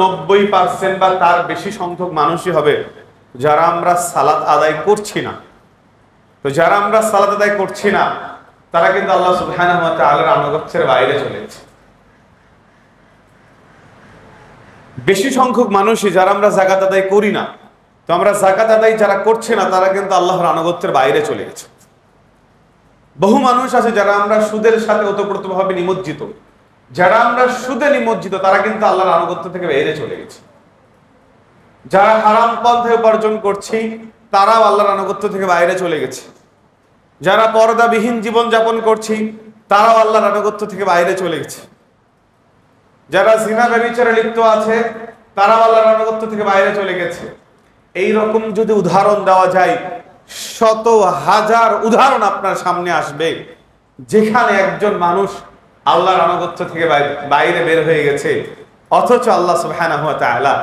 90% বা তার বেশি সংখ্যক মানুষই হবে যারা আমরা সালাত আদায় করছি না। তো যারা আমরা সালাত আদায় করছি না তারা কিন্তু আল্লাহ সুবহানাহু ওয়া তাআলার আনুগত্যের বাইরে চলে গেছে। বেশি সংখ্যক মানুষই যারা আমরা যাকাত আদায় করি না, তো আমরা যাকাত আদায় যারা করছে না তারা কিন্তু আল্লাহর আনুগত্যের বাইরে চলে গেছে। বহু মানুষ আছে যারা আমরা সুদের সাথে ওতপ্রোতভাবে নিমজ্জিত, যারা আমরা সুদে নিমজ্জিত তারা কিন্তু আল্লাহর আনুগত্য থেকে বাইরে চলে গেছে। যারা হারাম পন্থায় উপার্জন করছি তারাও আল্লাহর আনুগত্য থেকে বাইরে চলে গেছে। যারা পর্দাবিহীন জীবন যাপন করছি তারাও আল্লাহর আনুগত্য থেকে বাইরে চলে গেছে। যারা জিনা ব্যভিচারে লিপ্ত আছে তারাও আল্লাহর আনুগত্য থেকে বাইরে চলে গেছে। এই রকম যদি উদাহরণ দেওয়া যায়, শত হাজার উদাহরণ আপনার সামনে আসবে যেখানে একজন মানুষ আল্লাহর আনুগত্য থেকে বাইরে বের হয়ে গেছে, অথচ আল্লাহ সুবহানাহু ওয়া তাআলা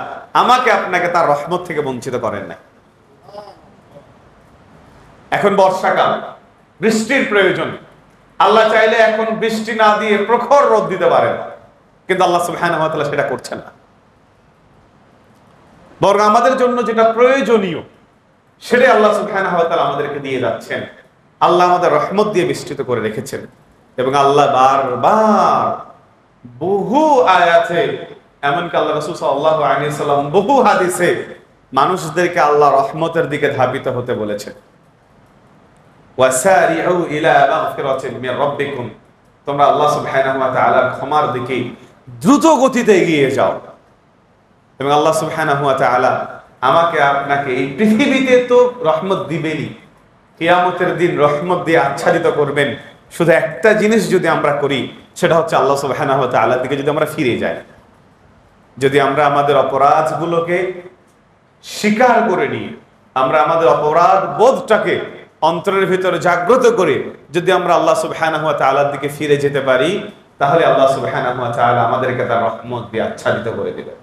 আমাকে আপনাকে তার রহমত থেকে বঞ্চিত করেন না। এখন বর্ষাকাল, বৃষ্টির প্রয়োজন। আল্লাহ চাইলে এখন বৃষ্টি না দিয়ে প্রখর রোদ দিতে পারেন, কিন্তু আল্লাহ সুবহানাহু ওয়া তাআলা সেটা করছেন না। বরং আমাদের জন্য যেটা প্রয়োজনীয় সেটাই আল্লাহ সুবহানাহু ওয়া তাআলা আমাদেরকে দিয়ে যাচ্ছেন। আল্লাহ আমাদের রহমত দিয়ে বিস্তৃত করে রেখেছেন এবং আল্লাহ বারবার বহু আয়াতে, এমনকি আল্লাহ রাসূল সাল্লাল্লাহু আলাইহি সাল্লাম বহু হাদিসে মানুষদেরকে আল্লাহ রহমতের দিকে ধাবিত হতে বলেছেন। ওয়াসারিউ ইলা মাগফিরাতিন মির রাব্বিকুম, তোমরা আল্লাহ সুবহানাহু ওয়া তাআলার ক্ষমার দিকে দ্রুত গতিতে এগিয়ে যাও। এবং আল্লাহ সুবহানাহু ওয়া তাআলা আমাকে আপনাকে এই পৃথিবীতে তো রহমত দিবেনই, কিয়ামতের দিন রহমত দিয়ে আচ্ছাদিত করবেন। শুধু একটা জিনিস যদি আমরা করি, সেটা হচ্ছে আল্লাহ সুবহানাহু ওয়া তাআলার দিকে যদি আমরা ফিরে যাই, যদি আমরা আমাদের অপরাধগুলোকে স্বীকার করে নিই, আমরা আমাদের অপরাধ বোধটাকে অন্তরের ভিতরে জাগ্রত করে যদি আমরা আল্লাহ সুবহানাহু ওয়া তাআলার দিকে ফিরে যেতে পারি, তাহলে আল্লাহ সুবহানাহু ওয়া তাআলা আমাদেরকে তার রহমত দিয়ে আচ্ছাদিত করে দিবেন।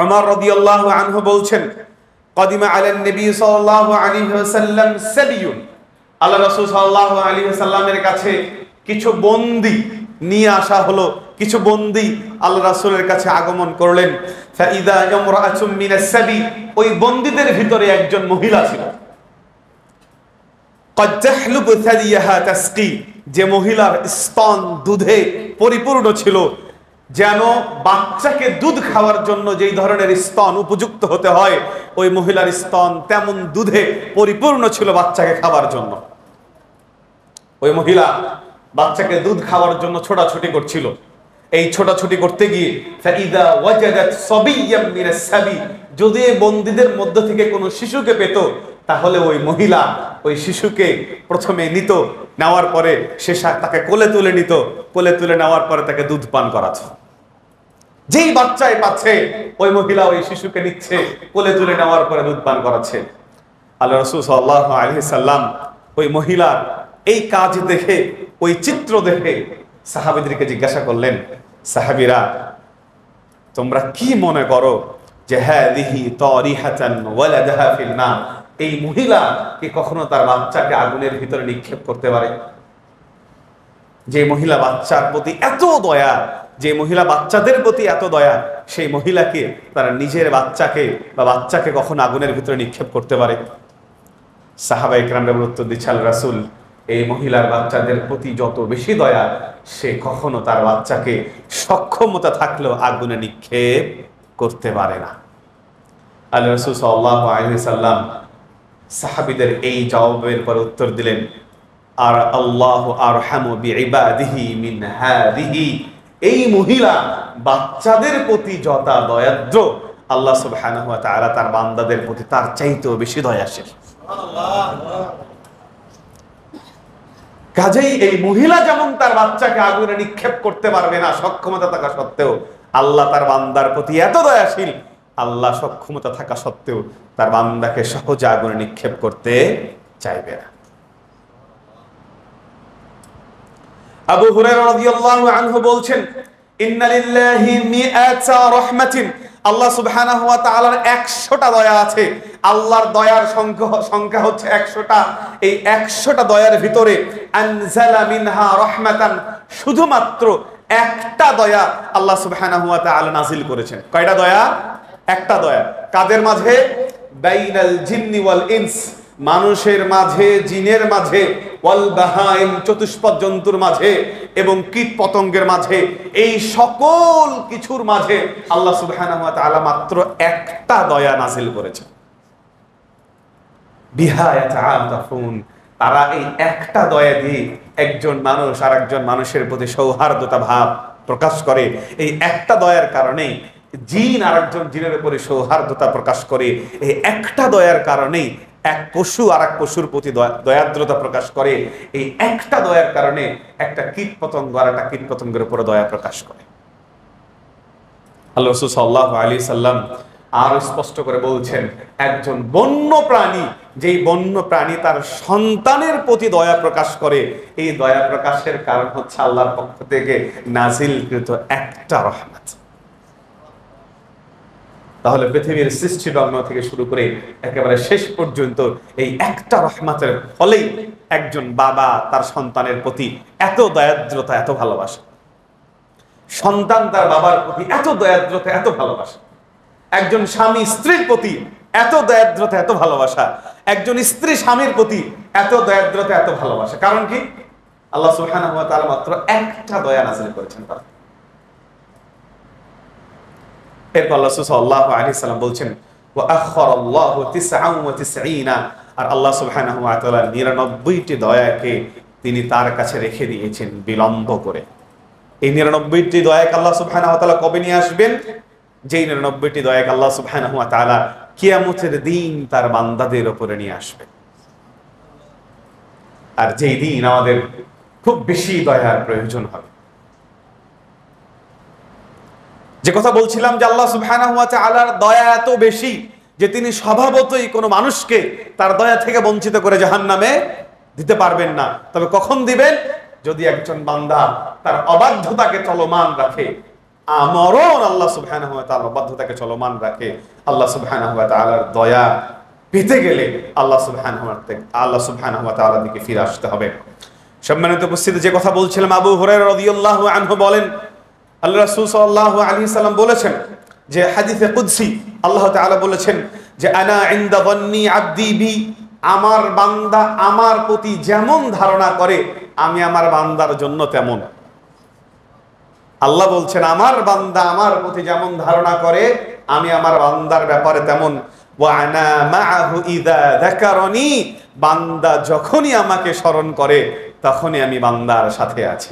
উমর রাদিয়াল্লাহু আনহু বলছেন, কদিমা আলান নবী সাল্লাল্লাহু আলাইহি ওয়াসাল্লাম সাবিয়ুন, আল্লাহ রাসূল সাল্লাল্লাহু আলাইহি ওয়াসাল্লামের কাছে কিছু বন্দী নিয়ে আসা হলো। কিছু বন্দী আল্লাহ রাসূলের কাছে আগমন করলেন। ফাইদা ইমরাআতুম মিনাস সাবি, ওই বন্দীদের ভিতরে একজন মহিলা ছিল। ক্বাদ তাহলুবু সাদিয়াহা তাসকি, যে মহিলার স্তন দুধে পরিপূর্ণ ছিল, যেন বাচ্চাকে দুধ খাওয়ার জন্য যেই ধরনের স্তন উপযুক্ত হতে হয়, ওই মহিলার স্তন তেমন দুধে পরিপূর্ণ ছিল বাচ্চাকে খাওয়ার জন্য। ওই মহিলা বাচ্চাকে দুধ খাওয়ার জন্য ছোটাছুটি করছিল। এই ছোটাছুটি করতে গিয়ে ফাইদা ওয়াজাদাত সাবিয়্যাম মিনাস সাবি, যদি বন্দীদের মধ্য থেকে কোনো শিশুকে পেত, তাহলে ওই মহিলা ওই শিশুকে প্রথমে নিত, নেওয়ার পরে সে তাকে কোলে তুলে নিত, কোলে তুলে নেওয়ার পরে তাকে দুধ পান করাত। যেই বাচ্চাই পাচ্ছে ওই মহিলা ওই শিশুকে নিচ্ছে, কোলে তুলে নেওয়ার পরে দুধ পান করাচ্ছে। আল্লাহ রাসূল সাল্লাল্লাহু আলাইহি সাল্লাম ওই মহিলার এই কাজ দেখে, ওই চিত্র দেখে সাহাবীদেরকে জিজ্ঞাসা করলেন, সাহাবীরা তোমরা কি মনে করো যে হাদিহি তারিহাতান ওয়ালাদাহা ফিল নার, এই মহিলা কি কখনো তার বাচ্চাকে আগুনের ভিতরে নিক্ষেপ করতে পারে? যে মহিলা বাচ্চার প্রতি এত দয়া, যে মহিলা বাচ্চাদের প্রতি এত দয়া, সেই মহিলাকে তার নিজের বাচ্চাকে বা বাচ্চাকে কখনো আগুনের ভিতরে নিক্ষেপ করতে পারে? সাহাবায়ে কেরামরা উত্তর দিচ্ছেন, রাসূল এই মহিলার বাচ্চাদের প্রতি যত বেশি দয়া, সে কখনো তার বাচ্চাকে সক্ষমতা থাকলেও আগুনে নিক্ষেপ করতে পারে না। আল্লাহ রাসূল সাল্লাল্লাহু আলাইহি সাল্লাম সাহাবীদের এই জবাবের পর উত্তর দিলেন, আর আল্লাহু আরহামু বিইবাদিহি মিন হাদিহি, এই মহিলা বাচ্চাদের প্রতি যত দয়াদ্র, আল্লাহ সুবহানাহু ওয়া তাআলা তার বান্দাদের প্রতি তার চাইতেও বেশি দয়াশীল। কাজেই এই মহিলা যেমন তার বাচ্চাকে আগুনে নিক্ষেপ করতে পারবে না সক্ষমতা থাকা সত্ত্বেও, আল্লাহ তার বান্দার প্রতি এত দয়াশীল, আল্লাহ সক্ষমতা থাকা সত্ত্বেও তার বান্দাকে সহজে আগুনে নিক্ষেপ করতে চাইবে না। আবু হুরায়রা রাদিয়াল্লাহু আনহু বলছেন, ইন্না লিল্লাহি মিআতা রাহমাতিন, আল্লাহ সুবহানাহু ওয়া তাআলার 100টা দয়া আছে। আল্লাহর দয়ার সংখ্যা হচ্ছে 100টা। এই 100টা দয়ার ভিতরে আনজালা মিনহা রাহমাতান, শুধুমাত্র একটা দয়া আল্লাহ সুবহানাহু ওয়া তাআলা নাযিল করেছেন। কয়টা দয়া? একটা দয়া। কাদের মাঝে? বাইনাল জিন্নি ওয়াল ইনস, মানুষের মাঝে, জিনের মাঝে, ওয়াল বাহাইম, চতুষ্পদ জন্তুর মাঝে, এবং কীট পতঙ্গের মাঝে, এই সকল কিছুর মাঝে আল্লাহ সুবহানাহু ওয়া তাআলা মাত্র একটা দয়া নাযিল করেছেন। বিহা ইয়াতাআতাফুন, তারা এই একটা দয়া দিয়ে একজন মানুষ আর একজন মানুষের প্রতি সৌহার্দ্যতা ভাব প্রকাশ করে। এই একটা দয়ার কারণেই জিন আর একজন জিনের উপরে সৌহার্দ্যতা প্রকাশ করে। এই একটা দয়ার কারণেই এক পশু আর এক পশুর প্রতি দয়াদ্রতা প্রকাশ করে। এই একটা দয়ার কারণে একটা কীট পতঙ্গ আর একটা কীট পতঙ্গের উপরে দয়া প্রকাশ করে। আল্লাহ রাসূল সাল্লাল্লাহু আলাইহি সাল্লাম আর স্পষ্ট করে বলছেন, একজন বন্য প্রাণী, যেই বন্য প্রাণী তার সন্তানের প্রতি দয়া প্রকাশ করে, এই দয়া প্রকাশের কারণ হচ্ছে আল্লাহর পক্ষ থেকে নাজিলকৃত একটা রহমত। তাহলে পৃথিবীর সৃষ্টি লগ্ন থেকে শুরু করে একেবারে শেষ পর্যন্ত এই একটা রহমতের ফলেই একজন বাবা তার সন্তানের প্রতি এত দয়াদ্রতা, এত ভালোবাসা, সন্তান তার বাবার প্রতি এত দয়াদ্রতা, এত ভালোবাসা, একজন স্বামী স্ত্রীর প্রতি এত দয়াদ্রতা, এত ভালোবাসা, একজন স্ত্রী স্বামীর প্রতি এত দয়াদ্রতা, এত ভালোবাসা। কারণ কি? আল্লাহ সুবহানাহু ওয়া তাআলা মাত্র একটা দয়া নাযিল করেছেন তারা। এরপর আল্লাহ সাল্লাল্লাহু আলাইহি সাল্লাম বলছেন, ওয়া আখারাল্লাহু 99, আর আল্লাহ সুবহানাহু ওয়া তাআলা 99টি দয়াকে তিনি তার কাছে রেখে দিয়েছেন বিলম্ব করে। এই 99টি দয়াকে আল্লাহ সুবহানাহু ওয়া তাআলা কবে নিয়ে আসবেন? যেই 99টি দয়াকে আল্লাহ সুবহানাহু ওয়া তাআলা কিয়ামতের দিন তার বান্দাদের উপরে নিয়ে আসবেন। আর যেই দিন আমাদের খুব বেশি দয়ার প্রয়োজন হবে। যে কথা বলছিলাম যে আল্লাহ সুবহানাহু ওয়া তাআলার দয়া এত বেশি যে তিনি স্বভাবতই কোনো মানুষকে তার দয়া থেকে বঞ্চিত করে জাহান্নামে দিতে পারবেন না। তবে কখন দিবেন? যদি একজন বান্দা তার অবাধ্যতাকে চলমান রাখে। আমরণ আল্লাহ সুবহানাহু ওয়া তাআলা অবাধ্যতাকে চলমান রাখে। আল্লাহ সুবহানাহু ওয়া তাআলার দয়া পেতে গেলে আল্লাহ সুবহানাহু ওয়া তাআলার দিকে ফিরে আসতে হবে। সম্মানিত উপস্থিতি, যে কথা বলছিলাম, আবু হুরায়রা রাদিয়াল্লাহু আনহু বলেন, আল্লাহ রাসূল সাল্লাল্লাহু আলাইহি সাল্লাম বলেছেন যে হাদিসে কুদসি আল্লাহ তাআলা বলেছেন যে আনা ইনদা যান্নি আবদি বি, আমার বান্দা আমার প্রতি যেমন ধারণা করে আমি আমার বান্দার জন্য তেমন। আল্লাহ বলছেন আমার বান্দা আমার প্রতি যেমন ধারণা করে আমি আমার বান্দার ব্যাপারে তেমন। ওয়া আনা মাআহু ইযা যাকারানি, বান্দা যখনই আমাকে স্মরণ করে তখনই আমি বান্দার সাথে আছি।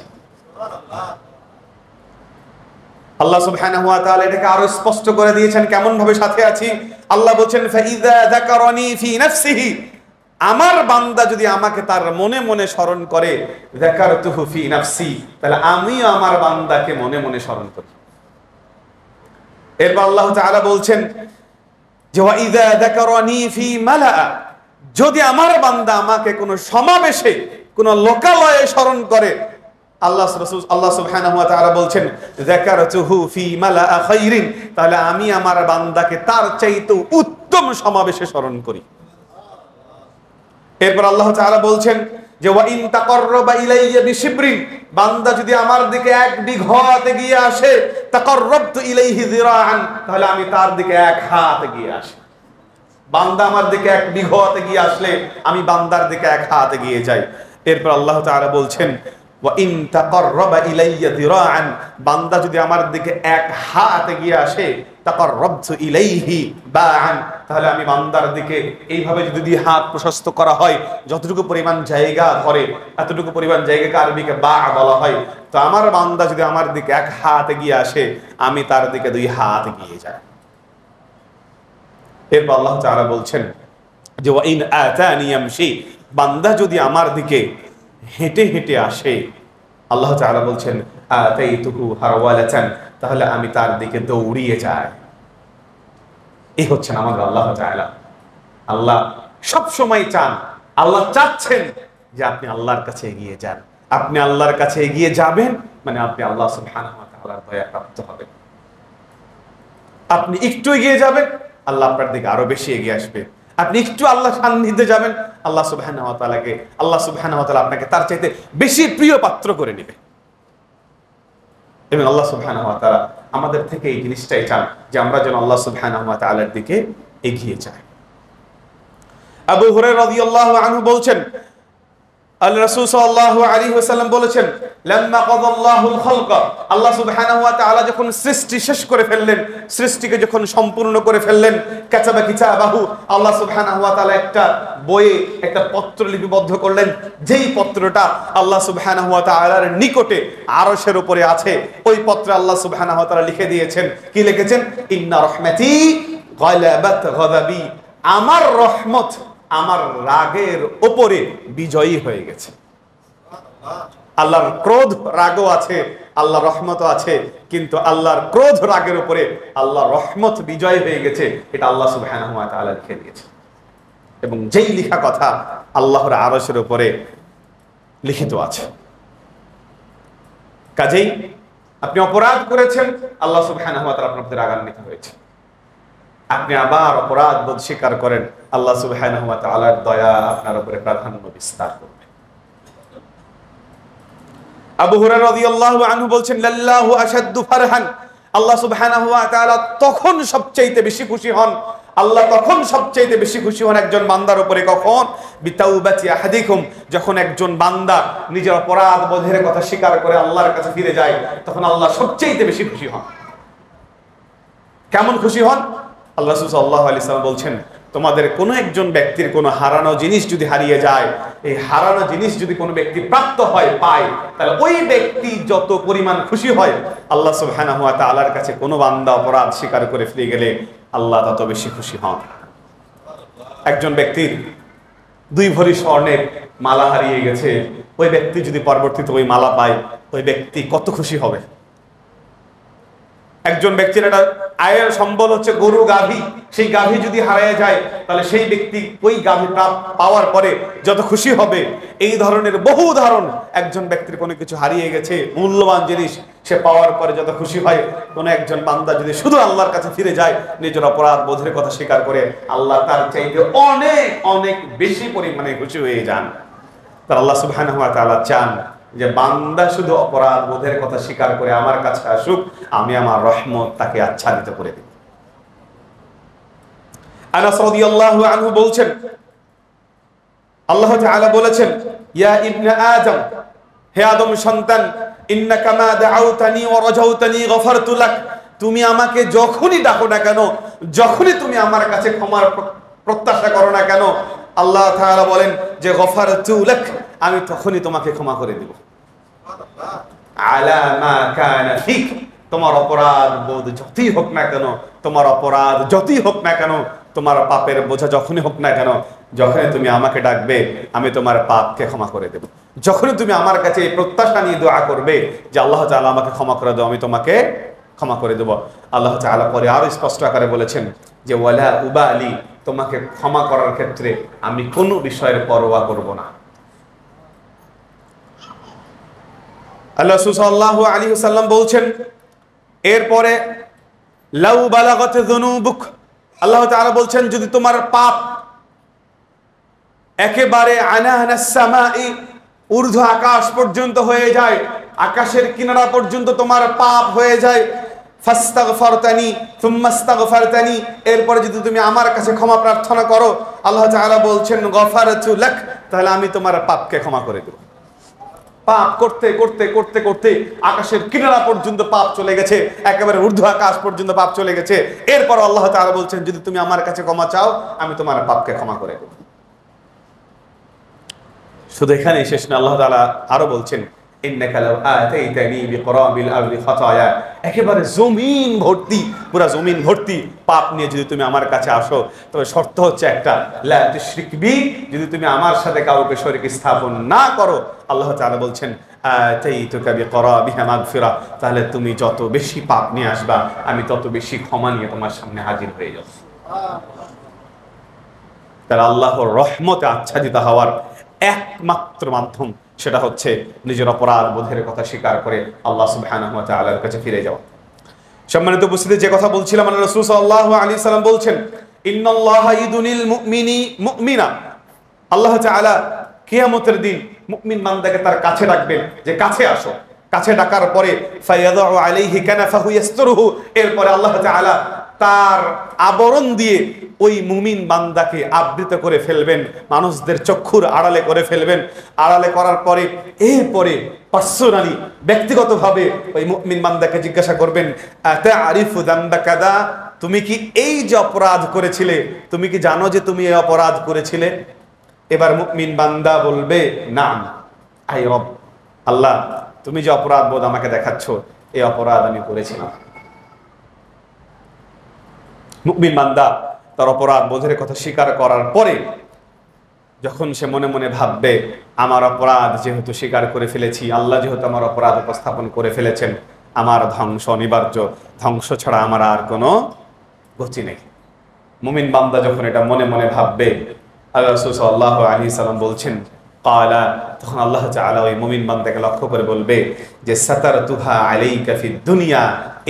আল্লাহ সুবহানাহু ওয়া তাআলা এটাকে আরো স্পষ্ট করে দিয়েছেন কেমন ভাবে সাথে আছি। আল্লাহ বলেন ফাইযা যাকারানি ফি নাফসিহি, আমার বান্দা যদি আমাকে তার মনে মনে স্মরণ করে, যাকারতুহু ফি নাফসি, তাহলে আমিও আমার বান্দাকে মনে মনে স্মরণ করি। এরপর আল্লাহ তাআলা বলছেন যে ওয়াইযা যাকারানি ফি মালা, যদি আমার বান্দা আমাকে কোনো সমাবেশে কোনো লোকালয়ে স্মরণ করে, আল্লাহ সুবহানাহু ওয়া তাআলা বলছেন যাকারতুহু ফি মালা খাইরিন, তাহলে আমি আমার বান্দাকে তার চাইতে উত্তম সমাবেশে স্মরণ করি। এরপর আল্লাহ তাআলা বলছেন যে ওয়া ইন তাকাররাবা ইলাইয়া বিশিবরিন, বান্দা যদি আমার দিকে এক বিঘত এগিয়ে আসে, তাকাররাবতু ইলাইহি যিরাআন, তাহলে আমি তার দিকে এক হাত এগিয়ে আসি। বান্দা আমার দিকে এক বিঘত এগিয়ে আসলে আমি বান্দার দিকে এক হাত এগিয়ে যাই। এরপর আল্লাহ তাআলা বলছেন ওয়া ইন তাকাররাবা ইলাইয়া যিরাআন, বান্দা যদি আমার দিকে এক হাত এগিয়ে আসে, তাকাররাবতু ইলাইহি বাআন, তাহলে আমি বান্দার দিকে এইভাবে যদি দুই হাত প্রশস্ত করা হয়, যতটুকু পরিমাণ জায়গা ধরে এতটুকু পরিমাণ জায়গাকে আরবিকে বা বলা হয়, তো আমার বান্দা যদি আমার দিকে এক হাত এগিয়ে আসে আমি তার দিকে দুই হাত এগিয়ে যাই। এরপর আল্লাহ তাআলা বলছেন যে ওয়া ইন আতানি ইয়ামশি, বান্দা যদি আমার দিকে হেঁটে হেঁটে আসে, আল্লাহ তাআলা বলছেন আতাইতুহু হারওয়ালাতান, তাহলে আমি তার দিকে দৌড়িয়ে যাই। এই হচ্ছেন আমাদের আল্লাহ তাআলা। আল্লাহ সব সময় চান, আল্লাহ চাচ্ছেন যে আপনি আল্লাহর কাছে এগিয়ে যান। আপনি আল্লাহর কাছে এগিয়ে যাবেন মানে আপনি আল্লাহ সুবহানাহু ওয়া তাআলার দয়া প্রাপ্ত হবেন। আপনি একটু এগিয়ে যাবেন, আল্লাহ আপনার দিকে আরো বেশি এগিয়ে আসবে। আপনি একটু আল্লাহ সান্নিধ্যে যাবেন, আল্লাহ সুবহানাহু ওয়া তাআলা আপনাকে তার চাইতে বেশি প্রিয় পাত্র করে নেবে। এবং আল্লাহ সুবহানাহু ওয়া তাআলা আমাদের থেকে এই জিনিসটাই চান যে আমরা যেন আল্লাহ সুবহানাহু ওয়া তাআলার দিকে এগিয়ে যাই। আবু হুরায়রা রাদিয়াল্লাহু আনহু বলছেন, আল্লাহ রাসূল সাল্লাল্লাহু আলাইহি ওয়াসাল্লাম বলেছেন, লাম্মা কাদাল্লাহুল খালকা, আল্লাহ সুবহানাহু ওয়া তাআলা যখন সৃষ্টি শেষ করে ফেললেন, সৃষ্টিকে যখন সম্পূর্ণ করে ফেললেন, কাতাবা কিতাবাহু, আল্লাহ সুবহানাহু ওয়া তাআলা একটা বইয়ে একটা পত্র লিপিবদ্ধ করলেন, যেই পত্রটা আল্লাহ সুবহানাহু ওয়া তাআলার নিকটে আরশের উপরে আছে। ওই পত্রে আল্লাহ সুবহানাহু ওয়া তাআলা লিখে দিয়েছেন, কি লিখেছেন? ইন্না রাহমাতি গালাবাত গাযাবি, আমার রহমত আমার রাগের উপরে বিজয়ী হয়ে গেছে। আল্লাহর ক্রোধ রাগও আছে, আল্লাহর রহমতও আছে, কিন্তু আল্লাহর ক্রোধ রাগের উপরে আল্লাহর রহমত বিজয় হয়ে গেছে। এটা আল্লাহ সুবহানাহু ওয়া তাআলা লিখে দিয়েছে, এবং যেই লেখা কথা আল্লাহর আরশের উপরে লিখিত আছে। কাজেই আপনি অপরাধ করেছেন, আল্লাহ সুবহানাহু ওয়া তাআলা আপনার প্রতি রাগান্বিত হয়েছে। আপনি আবার অপরাধ বোধ স্বীকার করেন, আল্লাহ সুবহানাহু ওয়া তাআলার দয়া আপনার উপরে প্রাধান্য বিস্তার করবে। আবু হুরায়রা রাদিয়াল্লাহু আনহু বলছেন, লাল্লাহু আশাদ্দু ফারহান, আল্লাহ সুবহানাহু ওয়া তাআলা তখন সবচেয়ে বেশি খুশি হন, আল্লাহ তখন সবচেয়ে বেশি খুশি হন একজন বান্দার উপরে। কখন? বিতাওবাতি আহাদিকুম, যখন একজন বান্দা নিজের অপরাধ বোধের কথা স্বীকার করে আল্লাহর কাছে ফিরে যায়, তখন আল্লাহ সবচেয়ে বেশি খুশি হন। কেমন খুশি হন? আল্লাহ রাসূল সাল্লাল্লাহু আলাইহি ওয়াসাল্লাম বলছেন, তোমাদের কোনো একজন ব্যক্তির কোনো হারানো জিনিস যদি হারিয়ে যায়, এই হারানো জিনিস যদি কোনো ব্যক্তি প্রাপ্ত হয়, পায়, তাহলে ওই ব্যক্তি যত পরিমাণ খুশি হয়, আল্লাহ সুবহানাহু ওয়া তাআলার কাছে কোনো বান্দা অপরাধ স্বীকার করে ফিরে গেলে আল্লাহ তত বেশি খুশি হন। একজন ব্যক্তির 2 ভরি স্বর্ণের মালা হারিয়ে গেছে, ওই ব্যক্তি যদি পরবর্তীতে ওই মালা পায়, ওই ব্যক্তি কত খুশি হবে। একজন ব্যক্তির একটা আয়ের সম্বল হচ্ছে গরু, গাভী, সেই গাভী যদি হারিয়ে যায়, তাহলে সেই ব্যক্তি ওই গাভী পাওয়ার পরে যত খুশি হবে। এই ধরনের বহু উদাহরণ, একজন ব্যক্তির কোনো কিছু হারিয়ে গেছে, মূল্যবান জিনিস সে পাওয়ার পরে যত খুশি হয়, কোন একজন বান্দা যদি শুধু আল্লাহর কাছে ফিরে যায়, নিজের অপরাধ বোধের কথা স্বীকার করে, আল্লাহ তার চাইতে অনেক অনেক বেশি পরিমাণে খুশি হয়ে যান। তার আল্লাহ সুবহানাহু ওয়া তাআলা চান যে বান্দা শুধু অপরাধ বোধের কথা স্বীকার করে আমার কাছে আসুক, আমি আমার রহমত তাকে আচ্ছাদিত করে দেব। আনাস রাদিয়াল্লাহু আনহু বলছেন, আল্লাহ তাআলা বলেছেন, ইয়া ইবনে আদম, হে আদম সন্তান, ইন্নাকা মা দাআউতানি ওয়া রাজাউতানি গফারতু লাক, তুমি আমাকে যখনই ডাকো না কেন, যখনই তুমি আমার কাছে ক্ষমার প্রত্যাশা করো না কেন, আল্লাহ তাআলা বলেন যে গফারতু লাক, আমি তখনই তোমাকে ক্ষমা করে দেব। আলা মা কানা ফিক, তোমার অপরাধ বোধ যতই হোক না কেন, তোমার অপরাধ যতই হোক না কেন, তোমার পাপের বোঝা যখনই হোক না কেন, যখনই তুমি আমাকে ডাকবে আমি তোমার পাপকে ক্ষমা করে দেব। যখনই তুমি আমার কাছে এই প্রত্যাশা নিয়ে দোয়া করবে যে আল্লাহ তাআলা আমাকে ক্ষমা করে দাও, আমি তোমাকে ক্ষমা করে দেব। আল্লাহ তাআলা পরে আরো স্পষ্ট আকারে বলেছেন যে ওয়ালা উবালি, তোমাকে ক্ষমা করার ক্ষেত্রে আমি কোনো বিষয়ের পরোয়া করব না। আল্লাহ সাল্লাল্লাহু আলাইহি ওয়াসাল্লাম বলছেন, এরপরে লাউ বালাগাত যুনুবুক, আল্লাহ তাআলা বলছেন যদি তোমার পাপ একেবারে আনাহানাস সামাই, ঊর্ধ্ব আকাশ পর্যন্ত হয়ে যায়, আকাশের কিনারা পর্যন্ত তোমার পাপ হয়ে যায়, ফাস্তাগফারতানি সুম্মা ইস্তাগফারতানি, এরপরে যদি তুমি আমার কাছে ক্ষমা প্রার্থনা করো, আল্লাহ তাআলা বলছেন গফারতু লাক, তাহলে আমি তোমার পাপকে ক্ষমা করে দেব। পাপ করতে করতে করতে করতে আকাশের কিনারা পর্যন্ত পাপ চলে গেছে, একেবারে ঊর্ধ্ব আকাশ পর্যন্ত পাপ চলে গেছে, এরপর আল্লাহ তাআলা বলছেন যদি তুমি আমার কাছে ক্ষমা চাও, আমি তোমার পাপকে ক্ষমা করে দেব। শুধু এখানেই শেষ না, আল্লাহ তাআলা আরো বলছেন ইন্নাকা লাউ আতাইতানি বিকরাবিল আরদি খাতায়া, একেবারে জমিন ভর্তি, পুরা জমিন ভর্তি পাপ নিয়ে যদি তুমি আমার কাছে আসো, তবে শর্ত হচ্ছে একটা, লা তুশরিক বি, যদি তুমি আমার সাথে কাউকে শরীক স্থাপন না করো, আল্লাহ তাআলা বলছেন আতাইতুকা বিকরাবিহা মাগফিরা, তাহলে তুমি যত বেশি পাপ নিয়ে আসবা, আমি তত বেশি ক্ষমা নিয়ে তোমার সামনে হাজির হয়ে যাব। তাহলে আল্লাহর রহমতে আচ্ছাদিত হওয়ার একমাত্র মাধ্যম সেটা হচ্ছে নিজের অপরাধ বোধের কথা স্বীকার করে আল্লাহ সুবহানাহু ওয়া তাআলার কাছে ফিরে যাওয়া। সম্মানিত উপস্থিতি, যে কথা বলছিলাম, আল্লাহ রাসূল সাল্লাল্লাহু আলাইহি সাল্লাম বলছেন ইন্নাল্লাহা ইদুনিল মুমিনা, আল্লাহ তাআলা কিয়ামতের দিন মুমিন বান্দাকে তার কাছে ডাকবেন যে কাছে আসো। কাছে ডাকার পরে ফায়াদউ আলাইহি কানাফাহু ইস্তুরহু, এরপরে আল্লাহ তাআলা তার আবরণ দিয়ে ওই মুমিন বান্দাকে আবৃত করে ফেলবেন, মানুষদের চক্ষুর আড়ালে করে ফেলবেন। আড়ালে করার পরে এরপরে পার্সোনালি ব্যক্তিগতভাবে ওই মুমিন বান্দাকে জিজ্ঞাসা করবেন, আতারিফু যামবা কাদা, তুমি কি এই যে অপরাধ করেছিলে, তুমি কি জানো যে তুমি এই অপরাধ করেছিলে? এবার মুমিন বান্দা বলবে, নাম, আই রব, আল্লাহ তুমি যে অপরাধ বোধ আমাকে দেখাচ্ছ, এই অপরাধ আমি করেছিলাম। মুমিন বান্দা তার অপরাধ বোধের কথা স্বীকার করার পরে যখন সে মনে মনে ভাববে, আমার অপরাধ যেহেতু স্বীকার করে ফেলেছি, আল্লাহ যেহেতু আমার অপরাধ উপস্থাপন করে ফেলেছেন, আমার ধ্বংস অনিবার্য, ধ্বংস ছাড়া আমার আর কোনো গতি নেই। মুমিন বান্দা যখন এটা মনে মনে ভাববে, আল্লাহ রাসূল সাল্লাল্লাহু আলাইহি সাল্লাম বলছেন, ক্বালা, তখন আল্লাহ তাআলা ওই মুমিন বান্দাকে লক্ষ্য করে বলবে যে সাতারতুহা আলাইকা ফিদ দুনিয়া,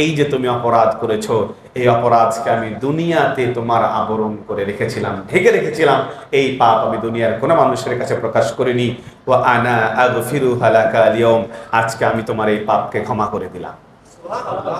এই যে তুমি অপরাধ করেছো, এই অপরাধকে আমি দুনিয়াতে তোমার আবরণ করে রেখেছিলাম, ঢেকে রেখেছিলাম। এই পাপ আমি দুনিয়ার কোনো মানুষের কাছে প্রকাশ করিনি। ওয়া আনা আগফিরুহা লাকা আল-ইয়াওম, আজকে আমি তোমার এই পাপকে ক্ষমা করে দিলাম। সুবহানাল্লাহ।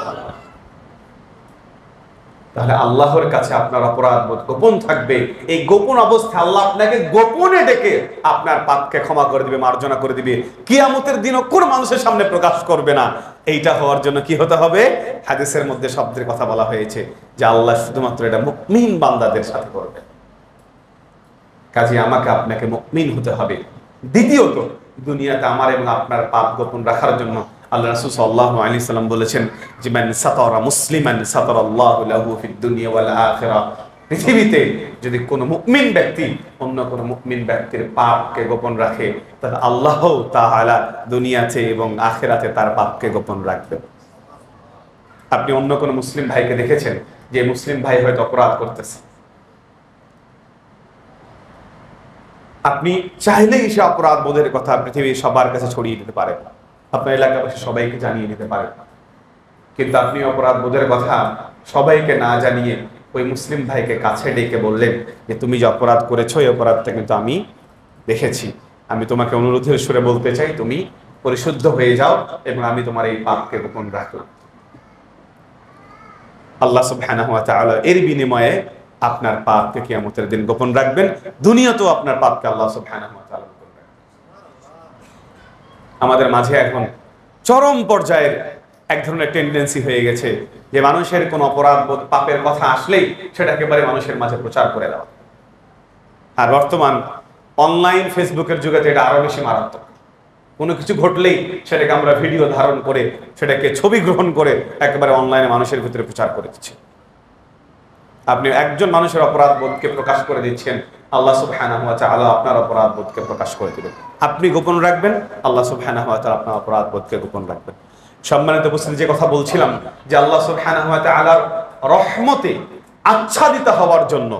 তাহলে আল্লাহর কাছে আপনার অপরাধ বোধ গোপন থাকবে। এই গোপন অবস্থায় আল্লাহ আপনাকে গোপনে ডেকে আপনার পাপকে ক্ষমা করে দিবে, মার্জনা করে দিবে। কিয়ামতের দিনও কোন মানুষের সামনে প্রকাশ করবে না। এইটা হওয়ার জন্য কি হতে হবে? হাদিসের মধ্যে শব্দের কথা বলা হয়েছে যে আল্লাহ শুধুমাত্র এটা মুমিন বান্দাদের সাথে করবে। কাজে আমাকে আপনাকে মুমিন হতে হবে। দ্বিতীয়ত, দুনিয়াতে আমার এবং আপনার পাপ গোপন রাখার জন্য আল্লাহ রাসূল সাল্লাল্লাহু আলাইহি সাল্লাম বলেছেন যে মান সাতারা মুসলিমান সাতারাল্লাহু লাহু ফিদ দুনিয়া ওয়াল আখিরাহ, পৃথিবীতে যদি কোনো মুমিন ব্যক্তি অন্য কোনো মুমিন ব্যক্তির পাপকে গোপন রাখে, তাহলে আল্লাহ তাআলা দুনিয়াতে এবং আখিরাতে তার পাপকে গোপন রাখবেন। আপনি অন্য কোনো মুসলিম ভাইকে দেখেছেন যে মুসলিম ভাই হয়তো অপরাধ করতেছে, আপনি চাইলেই সে অপরাধ বোধের কথা পৃথিবীর সবার কাছে ছড়িয়ে দিতে পারেন, আপনার এলাকাবাসী সবাইকে জানিয়ে দিতে পারেন, কিন্তু আপনি অপরাধ বোধের কথা সবাইকে না জানিয়ে ওই মুসলিম ভাইকে কাছে ডেকে বললেন যে তুমি যে অপরাধ করেছো, এই অপরাধটা কিন্তু আমি দেখেছি, আমি তোমাকে অনুরোধের সুরে বলতে চাই তুমি পরিশুদ্ধ হয়ে যাও এবং আমি তোমার এই পাপকে গোপন রাখলাম। আল্লাহ সুবহানাহু ওয়া তাআলা এর বিনিময়ে আপনার পাপকে কিয়ামতের দিন গোপন রাখবেন, দুনিয়াতেও আপনার পাপকে আল্লাহ সুবহানাহু ওয়া তাআলা গোপন রাখবেন। আমাদের মাঝে এখন চরম পর্যায়ের এক ধরনের টেন্ডেন্সি হয়ে গেছে যে মানুষের কোন অপরাধ বোধ পাপের কথা আসলেই সেটা একেবারে মানুষের মাঝে প্রচার করে দেওয়া। আর বর্তমান অনলাইন ফেসবুকের যুগে এটা আরো বেশি মারাত্মক। কোনো কিছু ঘটলেই সেটাকে আমরা ভিডিও ধারণ করে সেটাকে ছবি গ্রহণ করে একেবারে অনলাইনে মানুষের ভিতরে প্রচার করে দিচ্ছি। আপনি একজন মানুষের অপরাধ বোধকে প্রকাশ করে দিচ্ছেন, আল্লাহ সুবহানাহু ওয়া তাআলা আপনার অপরাধ বোধকে প্রকাশ করে দিবেন। আপনি গোপন রাখবেন, আল্লাহ সুবহানাহু ওয়া তাআলা আপনার অপরাধ বোধকে গোপন রাখবেন। সম্মানিত উপস্থিতি, যে কথা বলছিলাম যে আল্লাহ সুবহানাহু ওয়া তাআলার রহমতে আচ্ছাদিত হওয়ার জন্য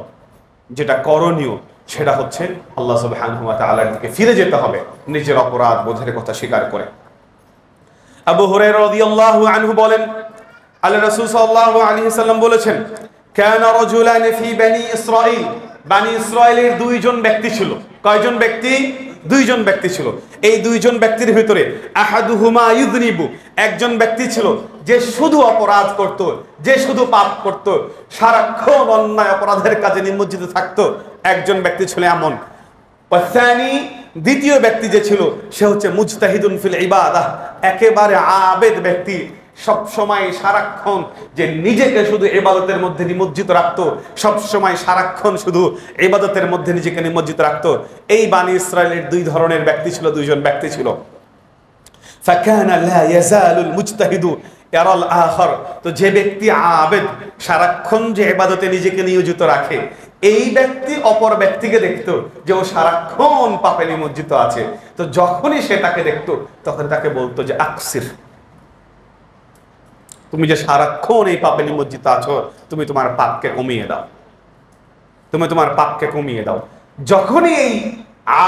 যেটা করণীয় সেটা হচ্ছে আল্লাহ সুবহানাহু ওয়া তাআলার দিকে ফিরে যেতে হবে নিজের অপরাধ বোধের কথা স্বীকার করে। আবু হুরায়রা রাদিয়াল্লাহু আনহু বলেন, আল্লাহ রাসূল সাল্লাল্লাহু আলাইহি সাল্লাম বলেছেন, কানা রাজুলান ফি বনি ইসরাঈল, বনি ইসরাঈলের দুইজন ব্যক্তি ছিল। কয়জন ব্যক্তি? দুইজন ব্যক্তি ছিল। এই দুইজন ব্যক্তির ভিতরে আহাদুহুমা ইউযনিবু, একজন ব্যক্তি ছিল যে শুধু অপরাধ করত, যে শুধু পাপ করত, সারাক্ষণ অন্যায় অপরাধের কাজে নিমজ্জিত থাকতো। একজন ব্যক্তি ছিল এমন। ওয়াসানি, দ্বিতীয় ব্যক্তি যে ছিল সে হচ্ছে মুজতাহিদুন ফিল ইবাদাহ, একেবারে আবেদ ব্যক্তি, সব সময় সারাক্ষণ যে নিজেকে শুধু ইবাদতের মধ্যে নিমজ্জিত রাখতো, সব সময় সারাক্ষণ শুধু ইবাদতের মধ্যে নিজেকে নিমজ্জিত রাখতো। এই বনি ইসরাইলের দুই ধরনের ব্যক্তি ছিল, দুইজন ব্যক্তি ছিল। ফাকানা লা ইয়াজালুল মুজতাহিদু ইয়ারাল আখার, তো যে ব্যক্তি আবেদ সারাক্ষণ যে ইবাদতে নিজেকে নিয়োজিত রাখে, এই ব্যক্তি অপর ব্যক্তিকে দেখতো যে ও সারাক্ষণ পাপে নিমজ্জিত আছে, তো যখনই সে তাকে দেখতো তখন তাকে বলতো যে আকসির, তুমি যে সারাক্ষণ এই পাপে নিমজ্জিত আছো, তুমি তোমার পাপকে কমিয়ে দাও, তুমি তোমার পাপকে কমিয়ে দাও। যখনই এই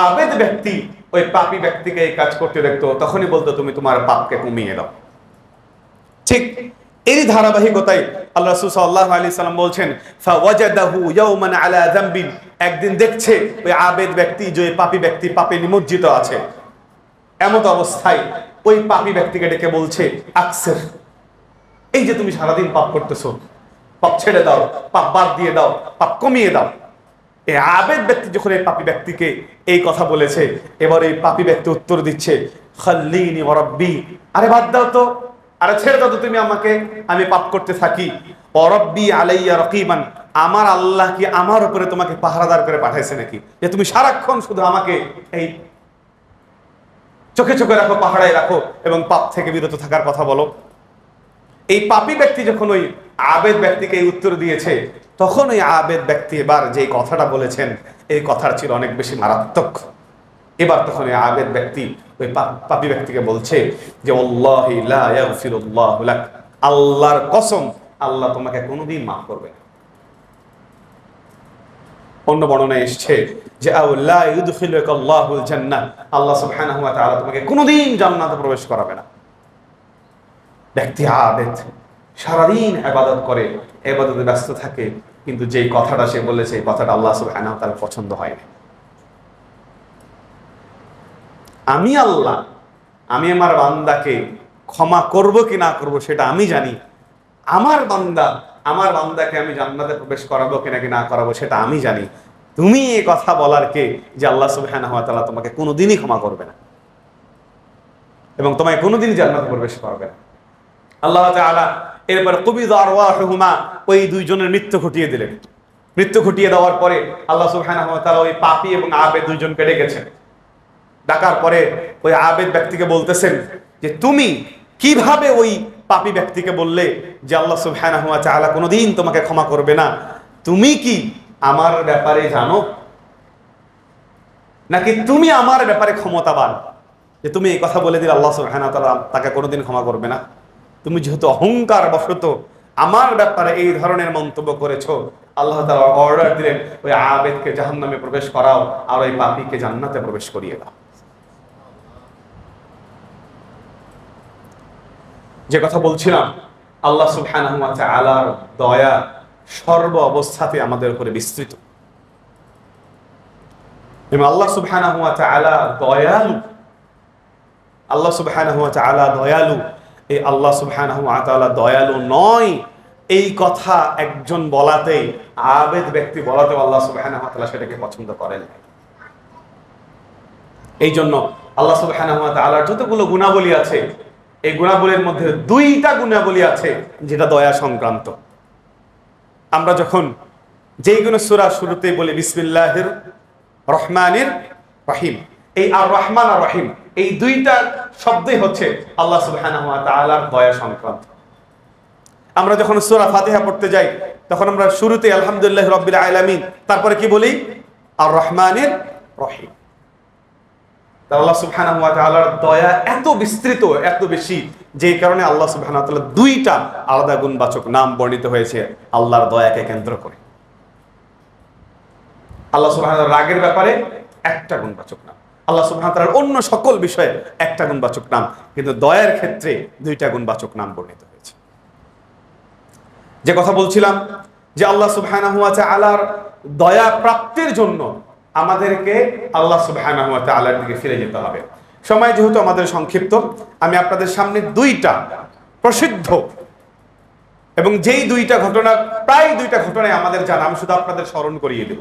আবেদ ব্যক্তি ওই পাপী ব্যক্তিকে এই কাজ করতে দেখতো তখনই বলতো তুমি তোমার পাপকে কমিয়ে দাও। ঠিক এই ধারাবাহিকতায় আল্লাহ রাসূল সাল্লাল্লাহু আলাইহি সাল্লাম বলছেন, ফাওয়াজাদাহু ইয়াওমান আলা যামবিন, একদিন দেখছে ওই আবেদ ব্যক্তি যে পাপী ব্যক্তি পাপে নিমজ্জিত আছে, এমত অবস্থায় ওই পাপী ব্যক্তিকে ডেকে বলছে, আকসির, এই যে তুমি সারাদিন পাপ করতেছো, পাপ ছেড়ে দাও, পাপ বাদ দিয়ে দাও, পাপ কমিয়ে দাও। এই আবেদ ব্যক্তি যখন এই পাপী ব্যক্তিকে এই কথা বলেছে, এবার এই পাপী ব্যক্তি উত্তর দিচ্ছে, খাল্লিনি ওয়া রাব্বি, আরে বাদ দাও তো, আরে ছেড়ে দাও তো তুমি আমাকে, আমি পাপ করতে থাকি। ওয়া রাব্বি আলাইয়া রাকিবান, আমার আল্লাহ কি আমার উপরে তোমাকে পাহারাদার করে পাঠাইছে নাকি, যে তুমি সারাক্ষণ শুধু আমাকে এই চোখে চোখে রাখো, পাহারায় রাখো এবং পাপ থেকে বিরত থাকার কথা বলো। এই পাপী ব্যক্তি যখন ওই আবেদ ব্যক্তিকে এই উত্তর দিয়েছে, তখন ওই আবেদ ব্যক্তি এবার যে কথাটা বলেছেন, এই কথার ছিল অনেক বেশি মারাত্মক। এবার তখন ওই আবেদ ব্যক্তি ওই পাপী ব্যক্তিকে বলছে যে, আল্লাহি লা ইয়াগফিরুল্লাহু লাক, আল্লাহর কসম, আল্লাহ তোমাকে কোনোদিন মাফ করবে না। অন্য বর্ণনায় এসেছে যে আল্লাহ ইউদখিলুকাল্লাহুল জান্নাহ, আল্লাহ সুবহানাহু ওয়া তাআলা তোমাকে কোনোদিন জান্নাতে প্রবেশ করাবে না। ব্যক্তি আবেদ সারাদিন ইবাদত করে, ইবাদতে ব্যস্ত থাকে, কিন্তু যেই কথাটা সে বলেছে, এই কথাটা আল্লাহ সুবহানাহু ওয়া তাআলা পছন্দ হয় না। আমি আল্লাহ, আমি আমার বান্দাকে ক্ষমা করব কি না করব সেটা আমি জানি। আমার বান্দাকে আমি জান্নাতে প্রবেশ করাবো কিনা কি না করাবো সেটা আমি জানি। তুমি এই কথা বলার কে যে আল্লাহ সুবহানাহু ওয়া তাআলা তোমাকে কোনোদিনই ক্ষমা করবে না এবং তোমায় কোনোদিনই জান্নাতে প্রবেশ করবে না। আল্লাহ তাআলা এরপর কুবিযা আরওয়াহুমা, ওই দুইজনের মৃত্যু ঘটিয়ে দিলেন। মৃত্যু ঘটিয়ে দেওয়ার পরে আল্লাহ সুবহানাহু ওয়া তাআলা ওই পাপী এবং আবেদ দুইজনকে ডেকেছেন। ডাকার পরে ওই আবেদ ব্যক্তিকে বলতেছেন যে, তুমি কিভাবে ওই পাপী ব্যক্তিকে বললে যে আল্লাহ সুবহানাহু ওয়া তাআলা কোনোদিন তোমাকে ক্ষমা করবে না? তুমি কি আমার ব্যাপারে জানো, নাকি তুমি আমার ব্যাপারে ক্ষমতাবান যে তুমি এই কথা বলে দিলে আল্লাহ সুবহানাহু ওয়া তাআলা তাকে কোনোদিন ক্ষমা করবে না? তুমি যেহেতু অহংকার বশত আমার ব্যাপারে এই ধরনের মন্তব্য করেছো, আল্লাহ তাআলা অর্ডার দিলেন ওই আবেদকে জাহান্নামে প্রবেশ করাও আর ওই পাপীকে জান্নাতে প্রবেশ করিয়ে দাও। যে কথা বলছিলাম, আল্লাহ সুবহানাহু ওয়া তাআলার দয়া সর্ব অবস্থাতে আমাদের উপরে বিস্তৃত এবং আল্লাহ সুবহানাহু ওয়া তাআলা দয়ালু। আল্লাহ সুবহানাহু ওয়া তাআলা দয়ালু। এই আল্লাহ সুবহানাহু ওয়া তাআলা দয়ালু নয় এই কথা একজন বলাতে, আবেদ ব্যক্তি বলাতে আল্লাহ সুবহানাহু ওয়া তাআলা সেটাকে পছন্দ করেন। এই জন্য আল্লাহ সুবহানাহু ওয়া তাআলার যতগুলো গুণাবলী আছে, এই গুণাবলীর মধ্যে দুইটা গুণাবলী আছে যেটা দয়া সংক্রান্ত। আমরা যখন যেই কোনো সূরা শুরুতে বলি বিসমিল্লাহির রহমানির রহিম, এই আর রহমান আর রহিম এই দুইটা শব্দই হচ্ছে আল্লাহ সুবহানাহু ওয়া তাআলার দয়া সংক্রান্ত। আমরা যখন সূরা ফাতিহা পড়তে যাই তখন আমরা শুরুতে আলহামদুলিল্লাহি রাব্বিল আলামিন, তারপরে কি বলি? আর রহমানির রহিম। আল্লাহ সুবহানাহু ওয়া তাআলার দয়া এত বিস্তৃত, এত বেশি, যেই কারণে আল্লাহ সুবহানাহু ওয়া তাআলা দুইটা আলাদা গুণবাচক নাম বর্ণিত হয়েছে আল্লাহর দয়াকে কেন্দ্র করে। আল্লাহ সুবহানাহু ওয়া তাআলার রাগের ব্যাপারে একটা গুণবাচক নাম, আল্লাহ সুবহানাহু ওয়া তাআলার অন্য সকল বিষয়ে একটা গুণবাচক নাম, কিন্তু দয়ার ক্ষেত্রে দুইটা গুণবাচক নাম বর্ণিত হয়েছে। যে কথা বলছিলাম যে আল্লাহ সুবহানাহু ওয়া তাআলার দয়া প্রাপ্তির জন্য আমাদেরকে আল্লাহ সুবহানাহু ওয়া তাআলার দিকে ফিরে যেতে হবে। সময় যেহেতু আমাদের সংক্ষিপ্ত, আমি আপনাদের সামনে দুইটা প্রসিদ্ধ এবং যেই দুইটা ঘটনা, প্রায় দুইটা ঘটনায় আমাদের জানা, আমি শুধু আপনাদের স্মরণ করিয়ে দেব